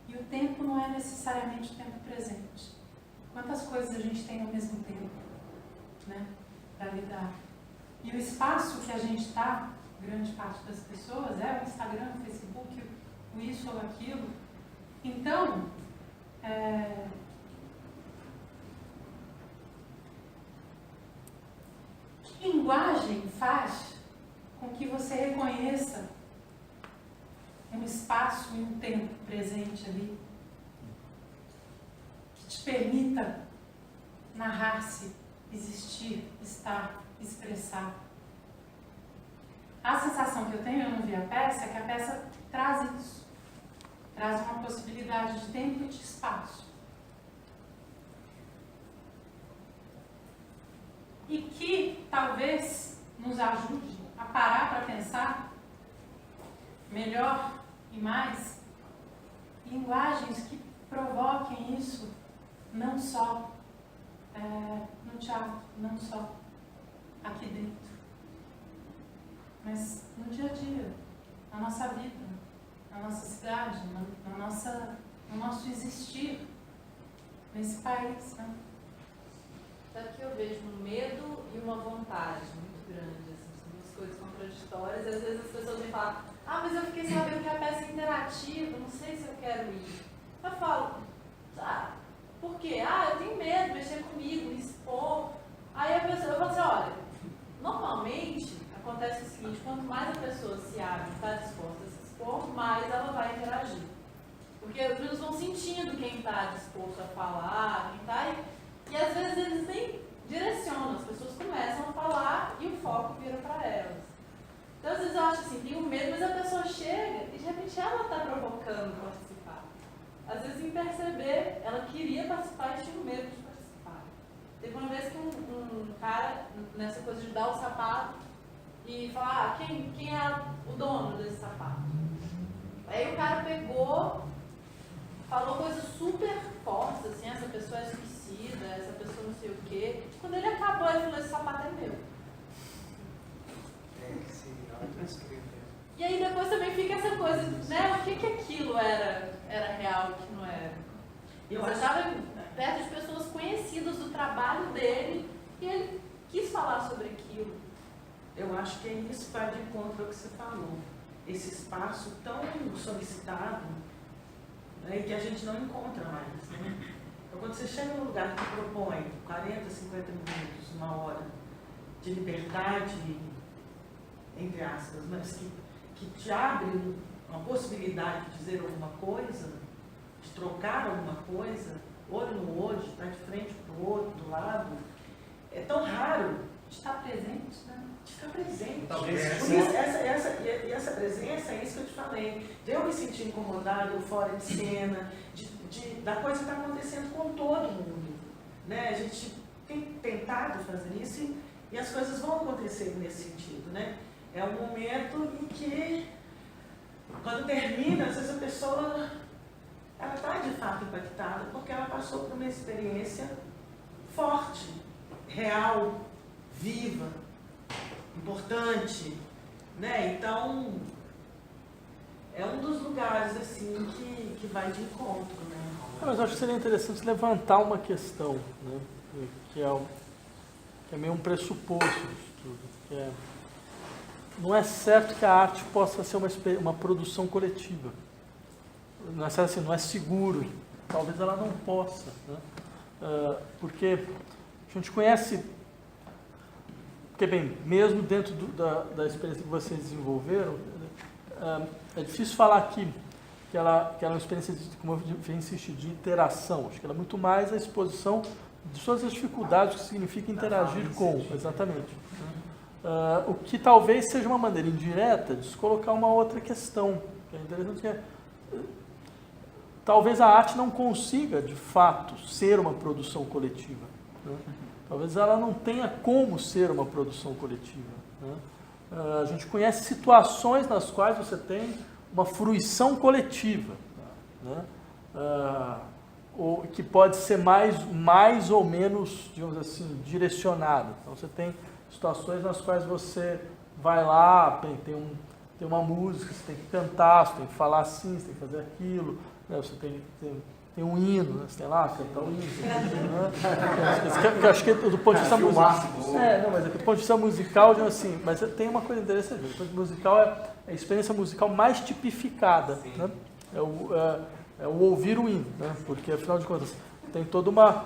E o tempo não é necessariamente o tempo presente. Quantas coisas a gente tem ao mesmo tempo, né, para lidar? E o espaço que a gente está, grande parte das pessoas, é o Instagram, o Facebook, o isso ou aquilo. Então, que linguagem faz com que você reconheça um espaço e um tempo presente ali, que te permita narrar-se, existir, estar, expressar? A sensação que eu tenho, eu não vi a peça, é que a peça traz isso. Traz uma possibilidade de tempo e de espaço. E que talvez nos ajude a parar para pensar melhor e mais linguagens que provoquem isso, não só no teatro, não só aqui dentro, mas no dia a dia, na nossa vida, na nossa cidade, no nosso existir nesse país, né? Daqui eu vejo um medo e uma vontade muito grande, assim, são duas coisas contraditórias. Às vezes as pessoas me falam, mas eu fiquei sabendo que a peça é interativa, não sei se eu quero ir. Eu falo, por quê? Eu tenho medo de mexer comigo, me expor. Aí a pessoa, eu falo assim, olha, normalmente acontece o seguinte, quanto mais a pessoa se abre, está disposta a se expor, mais ela vai interagir. Porque os meninos vão sentindo quem está disposto a falar, quem está aí. E às vezes eles nem direcionam, as pessoas começam a falar e o foco vira para elas. Então às vezes eu acho assim, tenho medo, mas a pessoa chega e de repente ela está provocando participar. Às vezes sem perceber, ela queria participar e tinha medo de participar. Teve uma vez que um cara, nessa coisa de dar o sapato, e falar, quem é o dono desse sapato? Aí o cara pegou, falou coisas super fortes, assim, essa pessoa é suicida, essa pessoa não sei o quê. Quando ele acabou, ele falou, esse sapato é meu. E aí depois também fica essa coisa, né, o que aquilo era real e o que não era. Eu estava perto de pessoas conhecidas do trabalho dele e ele quis falar sobre aquilo. Eu acho que é isso que vai de encontro ao que você falou. Esse espaço tão solicitado, né, e que a gente não encontra mais. Né? Então, quando você chega num lugar que propõe 40, 50 minutos, uma hora de liberdade, entre aspas, mas que te abre uma possibilidade de dizer alguma coisa, de trocar alguma coisa, olho no olho, de estar de frente para o outro, do lado, é tão raro. De estar presente, né? De estar presente. Talvez Essa presença é isso que eu te falei. De eu me sentir incomodado, fora de cena, da coisa que está acontecendo com todo mundo. Né? A gente tem tentado fazer isso e as coisas vão acontecer nesse sentido. Né? É um momento em que, quando termina, às vezes a pessoa está de fato impactada porque ela passou por uma experiência forte, real, viva, importante, né? Então, é um dos lugares assim que vai de encontro, né? Mas acho que seria interessante levantar uma questão, né? que é meio um pressuposto disso tudo, que é, não é certo que a arte possa ser uma produção coletiva. Não é certo assim, não é seguro. Talvez ela não possa, né? Porque a gente conhece. Porque, bem, mesmo dentro da experiência que vocês desenvolveram, é difícil falar aqui que ela é uma experiência, como eu venho insistir, de interação. Acho que ela é muito mais a exposição de todas as dificuldades que significa interagir com. Exatamente. O que talvez seja uma maneira indireta de se colocar uma outra questão, que é interessante, que é, talvez a arte não consiga, de fato, ser uma produção coletiva. Né? Talvez ela não tenha como ser uma produção coletiva. Né? A gente conhece situações nas quais você tem uma fruição coletiva, né? Ou que pode ser mais ou menos, digamos assim, direcionada. Então você tem situações nas quais você vai lá, tem tem uma música, você tem que cantar, você tem que falar assim, você tem que fazer aquilo, né? Você tem um hino, né? Você tem lá, cantar um hino. Né? Eu acho que do ponto de vista musical. Não, mas do ponto de vista musical, assim, mas tem uma coisa interessante, do ponto de vista musical é a experiência musical mais tipificada. Né? É o ouvir o hino, né? Porque afinal de contas tem toda uma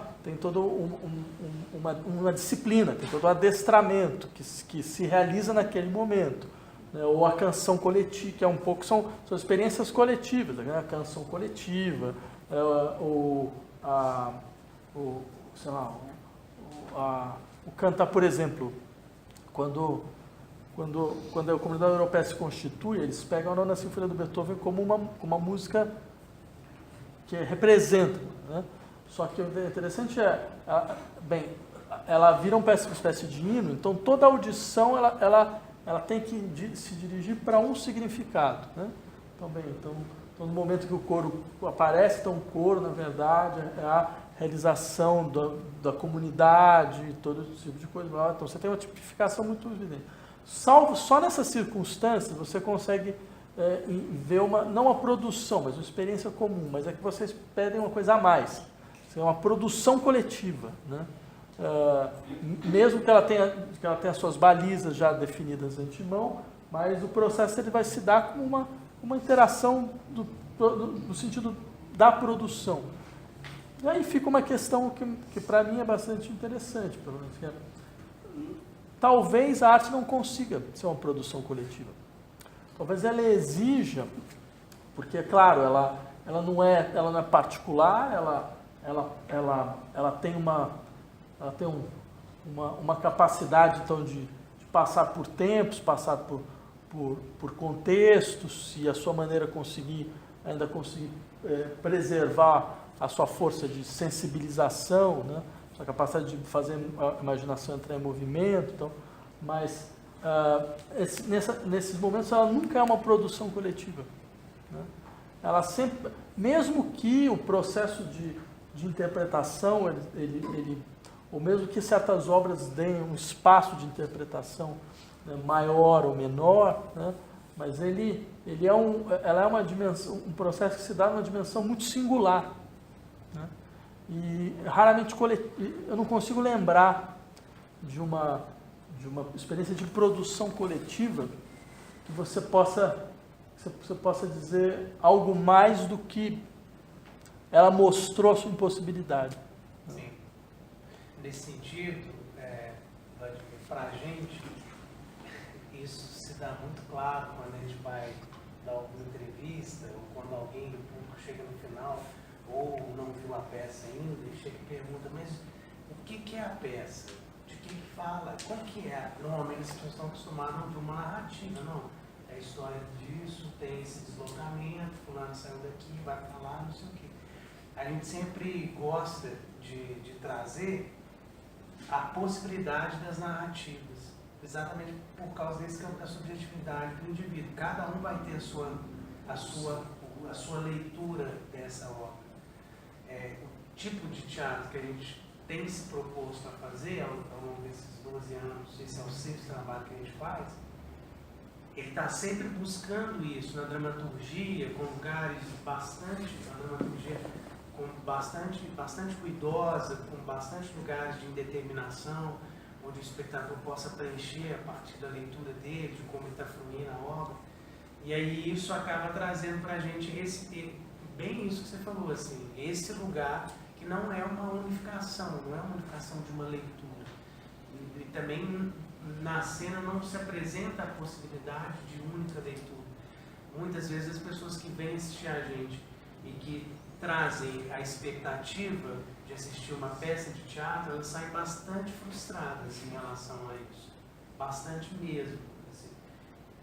disciplina, tem todo um adestramento que se realiza naquele momento, né? Ou a canção coletiva, que é um pouco são experiências coletivas, né? A canção coletiva, o cantar, por exemplo, quando a comunidade europeia se constitui, eles pegam a Nona Sinfonia do Beethoven como uma música que representa, né? Só que o interessante ela vira uma espécie de hino, então toda audição ela tem que se dirigir para um significado, né? Então, no momento que o coro aparece, então o coro, na verdade, é a realização da comunidade, todo esse tipo de coisa. Então você tem uma tipificação muito evidente. Salvo só nessas circunstâncias, você consegue ver não uma produção, mas uma experiência comum, mas é que vocês pedem uma coisa a mais. É uma produção coletiva, né? Mesmo que ela tenha as suas balizas já definidas de antemão, mas o processo ele vai se dar como uma interação no sentido da produção. E aí fica uma questão que para mim é bastante interessante, pelo menos, que talvez a arte não consiga ser uma produção coletiva. Talvez ela exija, porque, claro, ela não é particular, ela tem uma capacidade, então, de passar por tempos, passar por contextos, e a sua maneira conseguir preservar a sua força de sensibilização, né? Sua capacidade de fazer a imaginação entrar em movimento. Então, mas nesses momentos ela nunca é uma produção coletiva, né? Ela sempre, mesmo que o processo de interpretação, ou mesmo que certas obras deem um espaço de interpretação, né, maior ou menor, né, mas ela é uma dimensão, um processo que se dá numa dimensão muito singular, né, e raramente eu não consigo lembrar de uma experiência de produção coletiva que você possa dizer algo mais do que ela mostrou a sua impossibilidade. Sim. Nesse sentido, para a gente, isso se dá muito claro quando a gente vai dar alguma entrevista, ou quando alguém do público chega no final, ou não viu a peça ainda, e chega e pergunta, mas o que é a peça? De que fala? Como que é? Normalmente as pessoas estão acostumadas a ouvir uma narrativa, não. É a história disso, tem esse deslocamento, fulano saiu daqui, vai para lá, não sei o quê. A gente sempre gosta de trazer a possibilidade das narrativas, exatamente por causa da subjetividade do indivíduo. Cada um vai ter a sua leitura dessa obra. O tipo de teatro que a gente tem se proposto a fazer ao longo desses 12 anos, esse é o 6º trabalho que a gente faz, ele está sempre buscando isso na dramaturgia, com lugares bastante cuidosa, com bastante lugares de indeterminação, onde o espectador possa preencher a partir da leitura dele, de como está fluindo a obra. E aí isso acaba trazendo para a gente bem isso que você falou, assim, esse lugar que não é uma unificação, não é uma unificação de uma leitura. E também na cena não se apresenta a possibilidade de única leitura. Muitas vezes as pessoas que vêm assistir a gente e que trazem a expectativa de assistir uma peça de teatro, elas saem bastante frustradas em relação a isso. Bastante mesmo. Assim.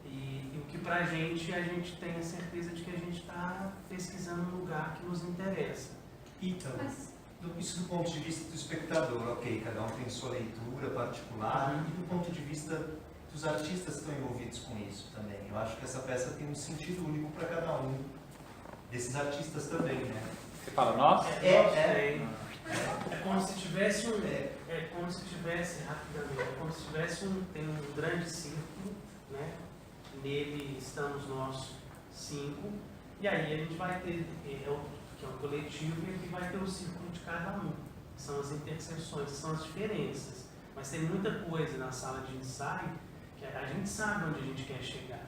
E o que pra gente, a gente tem a certeza de que a gente está pesquisando um lugar que nos interessa. Então, isso do ponto de vista do espectador, ok, cada um tem sua leitura particular, e do ponto de vista dos artistas que estão envolvidos com isso também. Eu acho que essa peça tem um sentido único para cada um desses artistas também, né? Você fala nós? É como se tivesse rapidamente, tem um grande círculo, né? nele estamos nós 5, e aí a gente vai ter, que é o coletivo, e aqui vai ter o círculo de cada um. São as interseções, são as diferenças. Mas tem muita coisa na sala de ensaio que a gente sabe onde a gente quer chegar.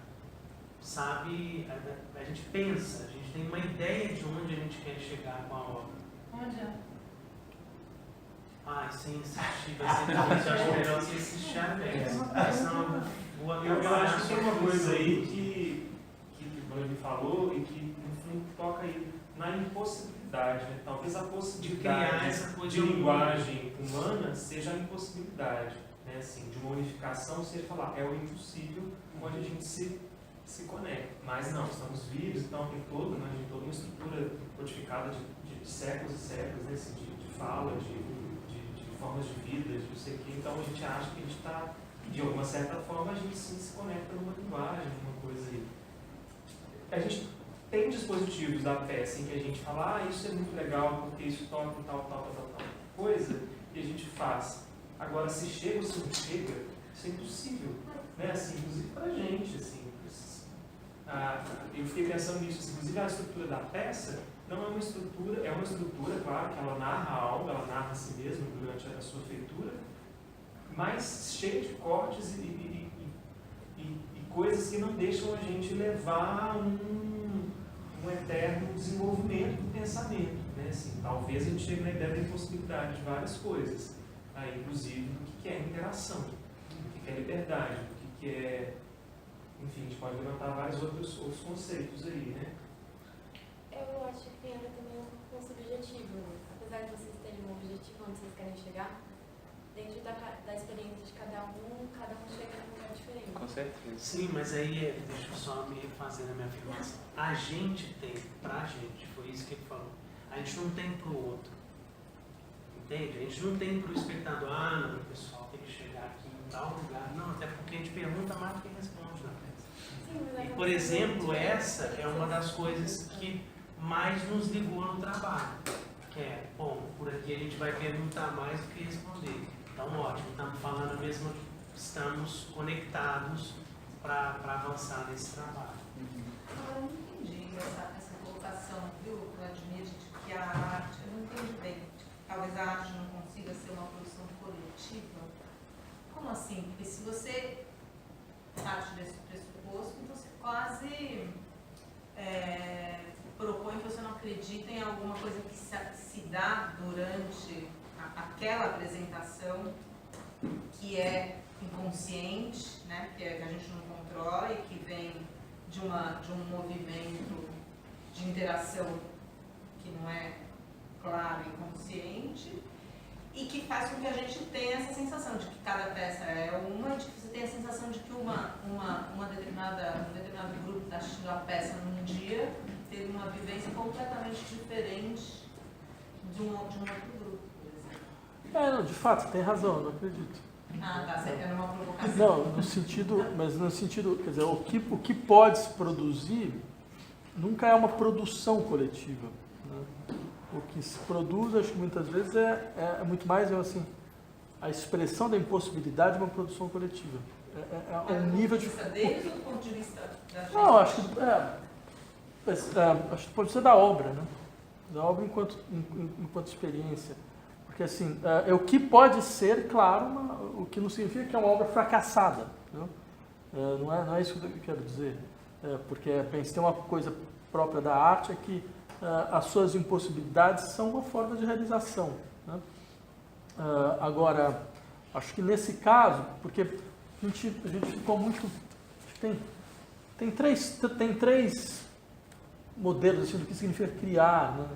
Sabe, a gente pensa, a gente tem uma ideia de onde a gente quer chegar com a obra. Onde é? Sem assistir, vai ser difícil. Eu acho melhor você assistir a vez. Senão eu acho que tem uma coisa aí que o Bruno falou e que, no fundo, toca aí na impossibilidade. Né? Talvez a possibilidade de linguagem humana seja a impossibilidade. Né? Assim, de uma unificação, seja falar, é o impossível onde a gente se conecta. Mas não, estamos vivos, então tem toda uma estrutura codificada de séculos e séculos, né? Assim, de fala, de formas de vida, de não sei o quê. Então a gente acha que a gente está, de alguma certa forma, a gente sim se conecta numa linguagem, numa coisa aí. A gente tem dispositivos da peça em que a gente fala, isso é muito legal, porque isso toca tal coisa, e a gente faz. Agora, se chega ou se não chega, isso é impossível. Né? Assim, inclusive para a gente. Assim, eu fiquei pensando nisso. Assim, inclusive, a estrutura da peça não é uma estrutura, claro, que ela narra algo, ela narra a si mesma durante a sua feitura, mas cheia de cortes e coisas que não deixam a gente levar um eterno desenvolvimento do pensamento. Né? Assim, talvez a gente chegue na ideia da impossibilidade de várias coisas, aí, inclusive do que é interação, do que é liberdade, do que é... Enfim, a gente pode levantar vários outros conceitos aí, né? Eu acho que entra também um subjetivo. Apesar de vocês terem um objetivo onde vocês querem chegar, dentro da experiência de cada um chega num lugar diferente. Com certeza. Sim, mas aí, deixa eu só me refazer na minha afirmação. A gente tem, pra gente, foi isso que ele falou, a gente não tem pro outro. Entende? A gente não tem pro espectador, não, o pessoal tem que chegar aqui em tal lugar. Não, até porque a gente pergunta mais do que responde na peça. E, por exemplo, essa é uma das coisas que mais nos ligou no trabalho, que é, por aqui a gente vai perguntar mais do que responder. Então, ótimo, estamos falando mesmo, estamos conectados para avançar nesse trabalho. Agora, eu não entendi essa colocação, viu, Vladimir, de que a arte, eu não entendi bem, talvez a arte não consiga ser uma produção coletiva. Como assim? Porque se você parte desse pressuposto, então você quase propõe que você não acredita em alguma coisa que se dá durante aquela apresentação, que é inconsciente, né? Que a gente não controla e que vem de um movimento de interação que não é claro e consciente, e que faz com que a gente tenha essa sensação de que cada peça é uma, de que você tem a sensação de que um determinado grupo está assistindo a peça num dia, teve uma vivência completamente diferente de um outro grupo, por exemplo. Não, de fato, tem razão, eu não acredito. Tá, você quer uma provocação. Não, no sentido, quer dizer, o que pode se produzir nunca é uma produção coletiva. Né? O que se produz, acho que muitas vezes é muito mais, assim, a expressão da impossibilidade de uma produção coletiva. É um nível de... Do ponto de vista deles ou do ponto de vista da gente? Não, acho que do ponto de vista da obra, né? Da obra enquanto experiência. Porque, assim, o que pode ser, claro, o que não significa que é uma obra fracassada. Não é isso que eu quero dizer. Porque, bem, se tem uma coisa própria da arte, é que as suas impossibilidades são uma forma de realização. Né? Agora, acho que nesse caso, porque a gente ficou muito... Tem três modelos assim, do que significa criar. Né?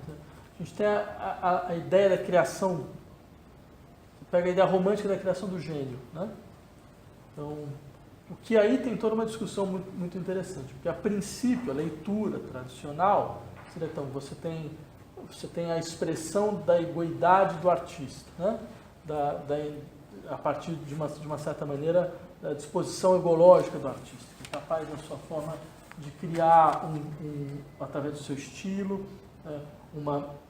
A gente tem a ideia da criação, pega a ideia romântica da criação do gênio. Né? Então, o que aí tem toda uma discussão muito, muito interessante, porque a princípio, a leitura tradicional, seria, então, você tem a expressão da egoidade do artista, né? A partir de uma certa maneira, da disposição egológica do artista, que é capaz da sua forma de criar, através do seu estilo,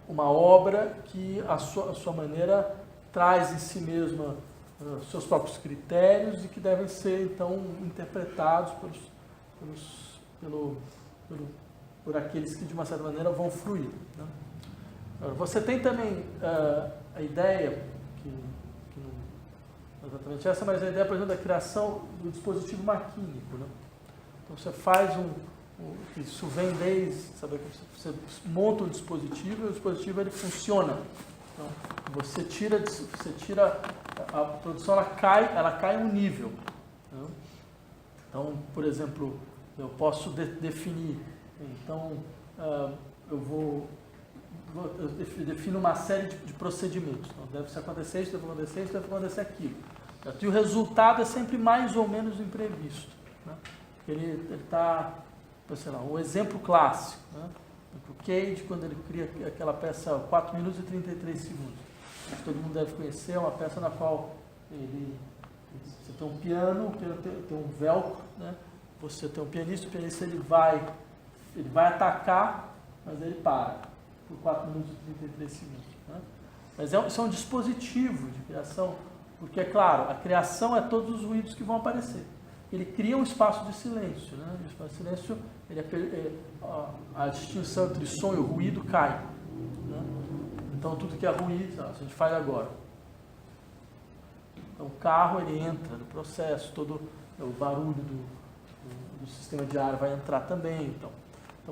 uma obra que, à sua maneira, traz em si mesma seus próprios critérios e que devem ser, então, interpretados por aqueles que, de uma certa maneira, vão fruir. Né? Você tem também a ideia, que não é exatamente essa, mas a ideia, por exemplo, da criação do dispositivo maquínico. Né? Então, você faz isso vem desde, sabe, você monta um dispositivo e o dispositivo ele funciona. Então, você tira a produção, ela cai um nível. Né? Então, por exemplo, eu posso definir, então, eu defino uma série de procedimentos. Então, deve acontecer isso, deve acontecer isso, deve acontecer aquilo. E o resultado é sempre mais ou menos imprevisto. Né? Ele está, sei lá, um exemplo clássico. Né? O Cage, quando ele cria aquela peça 4 minutos e 33 segundos. Que todo mundo deve conhecer, é uma peça na qual você tem um piano, o piano tem um velcro, né? Você tem um pianista, o pianista ele vai atacar, mas ele para por 4 minutos e 33 segundos. Né? Mas isso é um dispositivo de criação, porque, é claro, a criação é todos os ruídos que vão aparecer. Ele cria um espaço de silêncio. Né? O espaço de silêncio, a distinção entre som e ruído cai. Né? Então, tudo que é ruído, a gente faz agora. Então, o carro ele entra no processo, todo o barulho do sistema de ar vai entrar também. Então,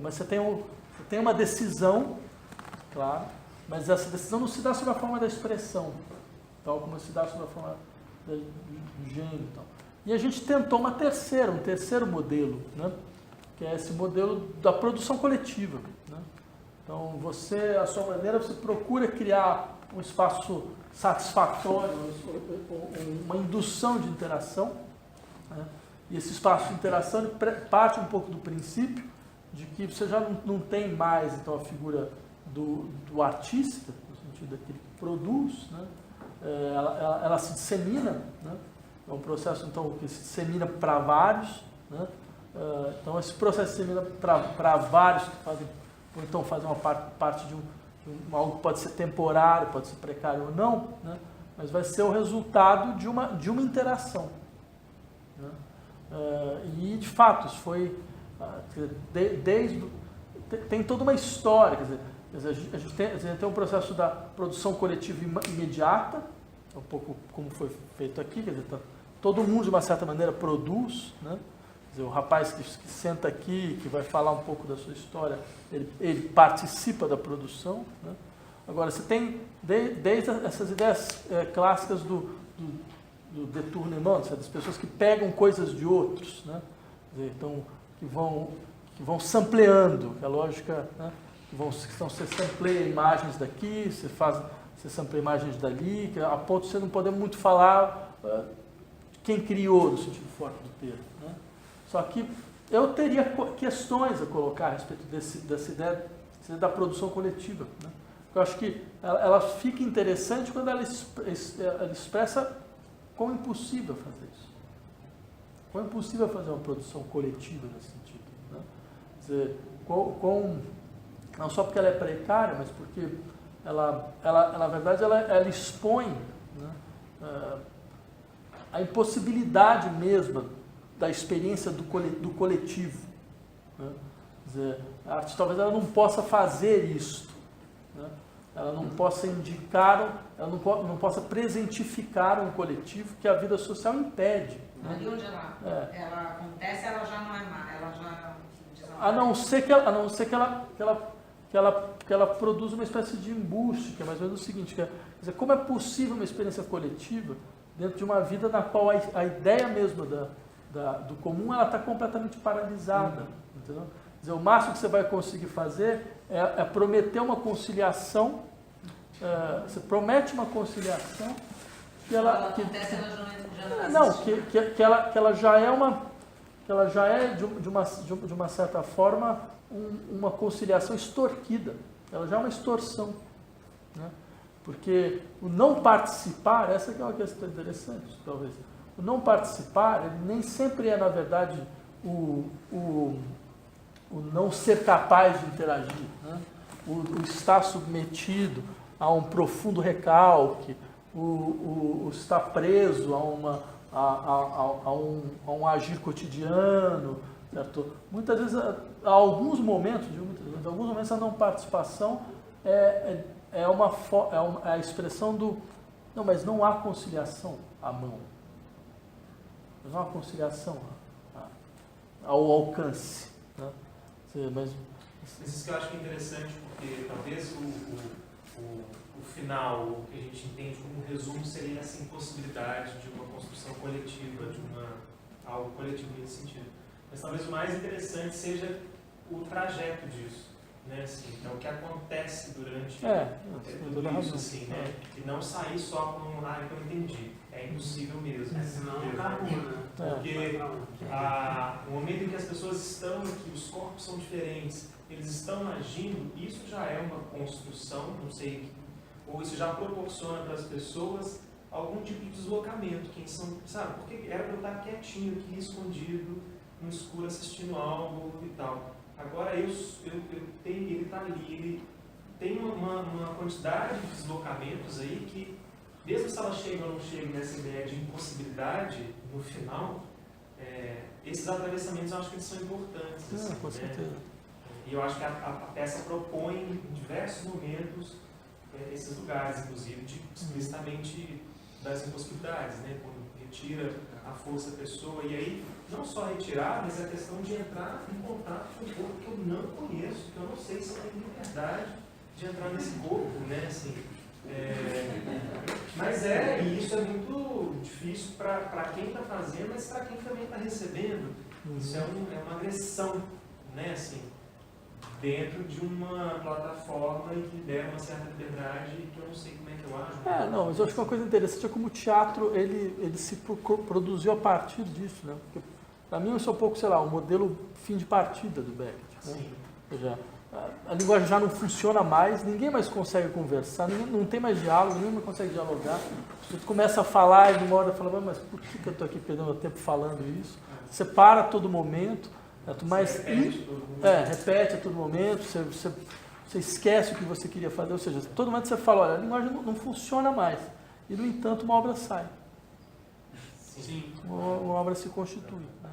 mas você tem uma decisão, claro, mas essa decisão não se dá sob a forma da expressão, tal como se dá sob a forma do gênio. Então. E a gente tentou um terceiro modelo, né? Que é esse modelo da produção coletiva. Né? Então, a sua maneira, você procura criar um espaço satisfatório, uma indução de interação. Né? E esse espaço de interação ele parte um pouco do princípio de que você já não tem mais então, a figura do artista, no sentido daquele que produz, né? Ela se dissemina, né? É um processo então, que se dissemina para vários. Né? Então, esse processo se dissemina para vários que fazem uma parte de algo que pode ser temporário, pode ser precário ou não, né? Mas vai ser o resultado de uma interação. Né? E, de fato, isso foi... tem toda uma história. Quer dizer, a gente tem um processo da produção coletiva imediata, um pouco como foi feito aqui, quer dizer, todo mundo, de uma certa maneira, produz. Né? Quer dizer, o rapaz que senta aqui, que vai falar um pouco da sua história, ele participa da produção. Né? Agora, você tem, desde essas ideias clássicas do détournement, das pessoas que pegam coisas de outros, né? Quer dizer, então, que vão sampleando, que é a lógica, né? Você sampleia imagens daqui, você sampleia imagens dali, a ponto de você não poder muito falar quem criou, no sentido forte do termo. Né? Só que eu teria questões a colocar a respeito dessa ideia da produção coletiva. Né? Eu acho que ela fica interessante quando ela expressa quão impossível fazer isso. Quão impossível fazer uma produção coletiva nesse sentido. Né? Quer dizer, não só porque ela é precária, mas porque na verdade, ela expõe, né, a impossibilidade mesma da experiência do coletivo. Né? Quer dizer, a arte talvez ela não possa fazer isto. Né? Ela não possa indicar, ela não possa presentificar um coletivo que a vida social impede. Né? Ali onde ela acontece, ela já não é má, ela já... A não ser que ela produza uma espécie de embuste, que é mais ou menos o seguinte, quer dizer, como é possível uma experiência coletiva dentro de uma vida na qual a ideia mesmo do comum ela está completamente paralisada. Entendeu? Quer dizer, o máximo que você vai conseguir fazer é prometer uma conciliação, você promete uma conciliação que ela... que ela já é de uma certa forma uma conciliação extorquida, ela já é uma extorsão, né? Porque o não participar, essa que é uma questão interessante, talvez, o não participar, ele nem sempre é, na verdade, o não ser capaz de interagir, né? O estar submetido a um profundo recalque, o estar preso a um agir cotidiano, certo? Muitas vezes, há alguns momentos, alguns momentos a não participação é a expressão do, não, mas não há conciliação à mão. Não há conciliação ao alcance. Né? Mas isso que eu acho que é interessante, porque talvez o final, o que a gente entende como um resumo, seria essa impossibilidade de uma construção coletiva, de algo coletivo nesse sentido. Mas talvez o mais interessante seja o trajeto disso, né? Assim, então, o que acontece durante tudo isso, assim, né? E não sair só com que eu entendi. É impossível mesmo. Senão não dá ruim, né? Porque o momento em que as pessoas estão aqui, os corpos são diferentes, eles estão agindo, isso já é uma construção, não sei, ou isso já proporciona para as pessoas algum tipo de deslocamento. Quem são, sabe? Porque era para eu estar quietinho aqui, escondido, no escuro, assistindo algo e tal. Agora ele está ali, ele tem uma quantidade de deslocamentos aí que, mesmo se ela chega ou não chega nessa ideia de impossibilidade, no final, esses atravessamentos eu acho que eles são importantes. Assim, com certeza. E eu acho que a peça propõe em diversos momentos esses lugares, inclusive, de explicitamente das impossibilidades, né? Quando retira a força da pessoa, e aí não só retirar, mas a questão de entrar em contato com um corpo que eu não conheço, que eu não sei se eu tenho liberdade de entrar nesse corpo, né? Assim, mas e isso é muito difícil para quem está fazendo, mas para quem também está recebendo. Isso é uma agressão, né? Assim, dentro de uma plataforma e que der uma certa liberdade que eu não sei como é que eu acho. Não, mas eu acho que uma coisa interessante é como o teatro ele se produziu a partir disso, né? Porque, para mim, isso é um pouco, sei lá, um modelo fim de partida do Beckett. Né? Sim. Ou seja, a linguagem já não funciona mais, ninguém mais consegue conversar, não tem mais diálogo, ninguém mais consegue dialogar. Você começa a falar e de uma hora fala, mas por que eu estou aqui perdendo meu tempo falando isso? Você para a todo momento, repete a todo momento, você esquece o que você queria fazer, ou seja, todo momento você fala, olha, a linguagem não funciona mais. E, no entanto, uma obra sai. Sim. Uma obra se constitui. Né?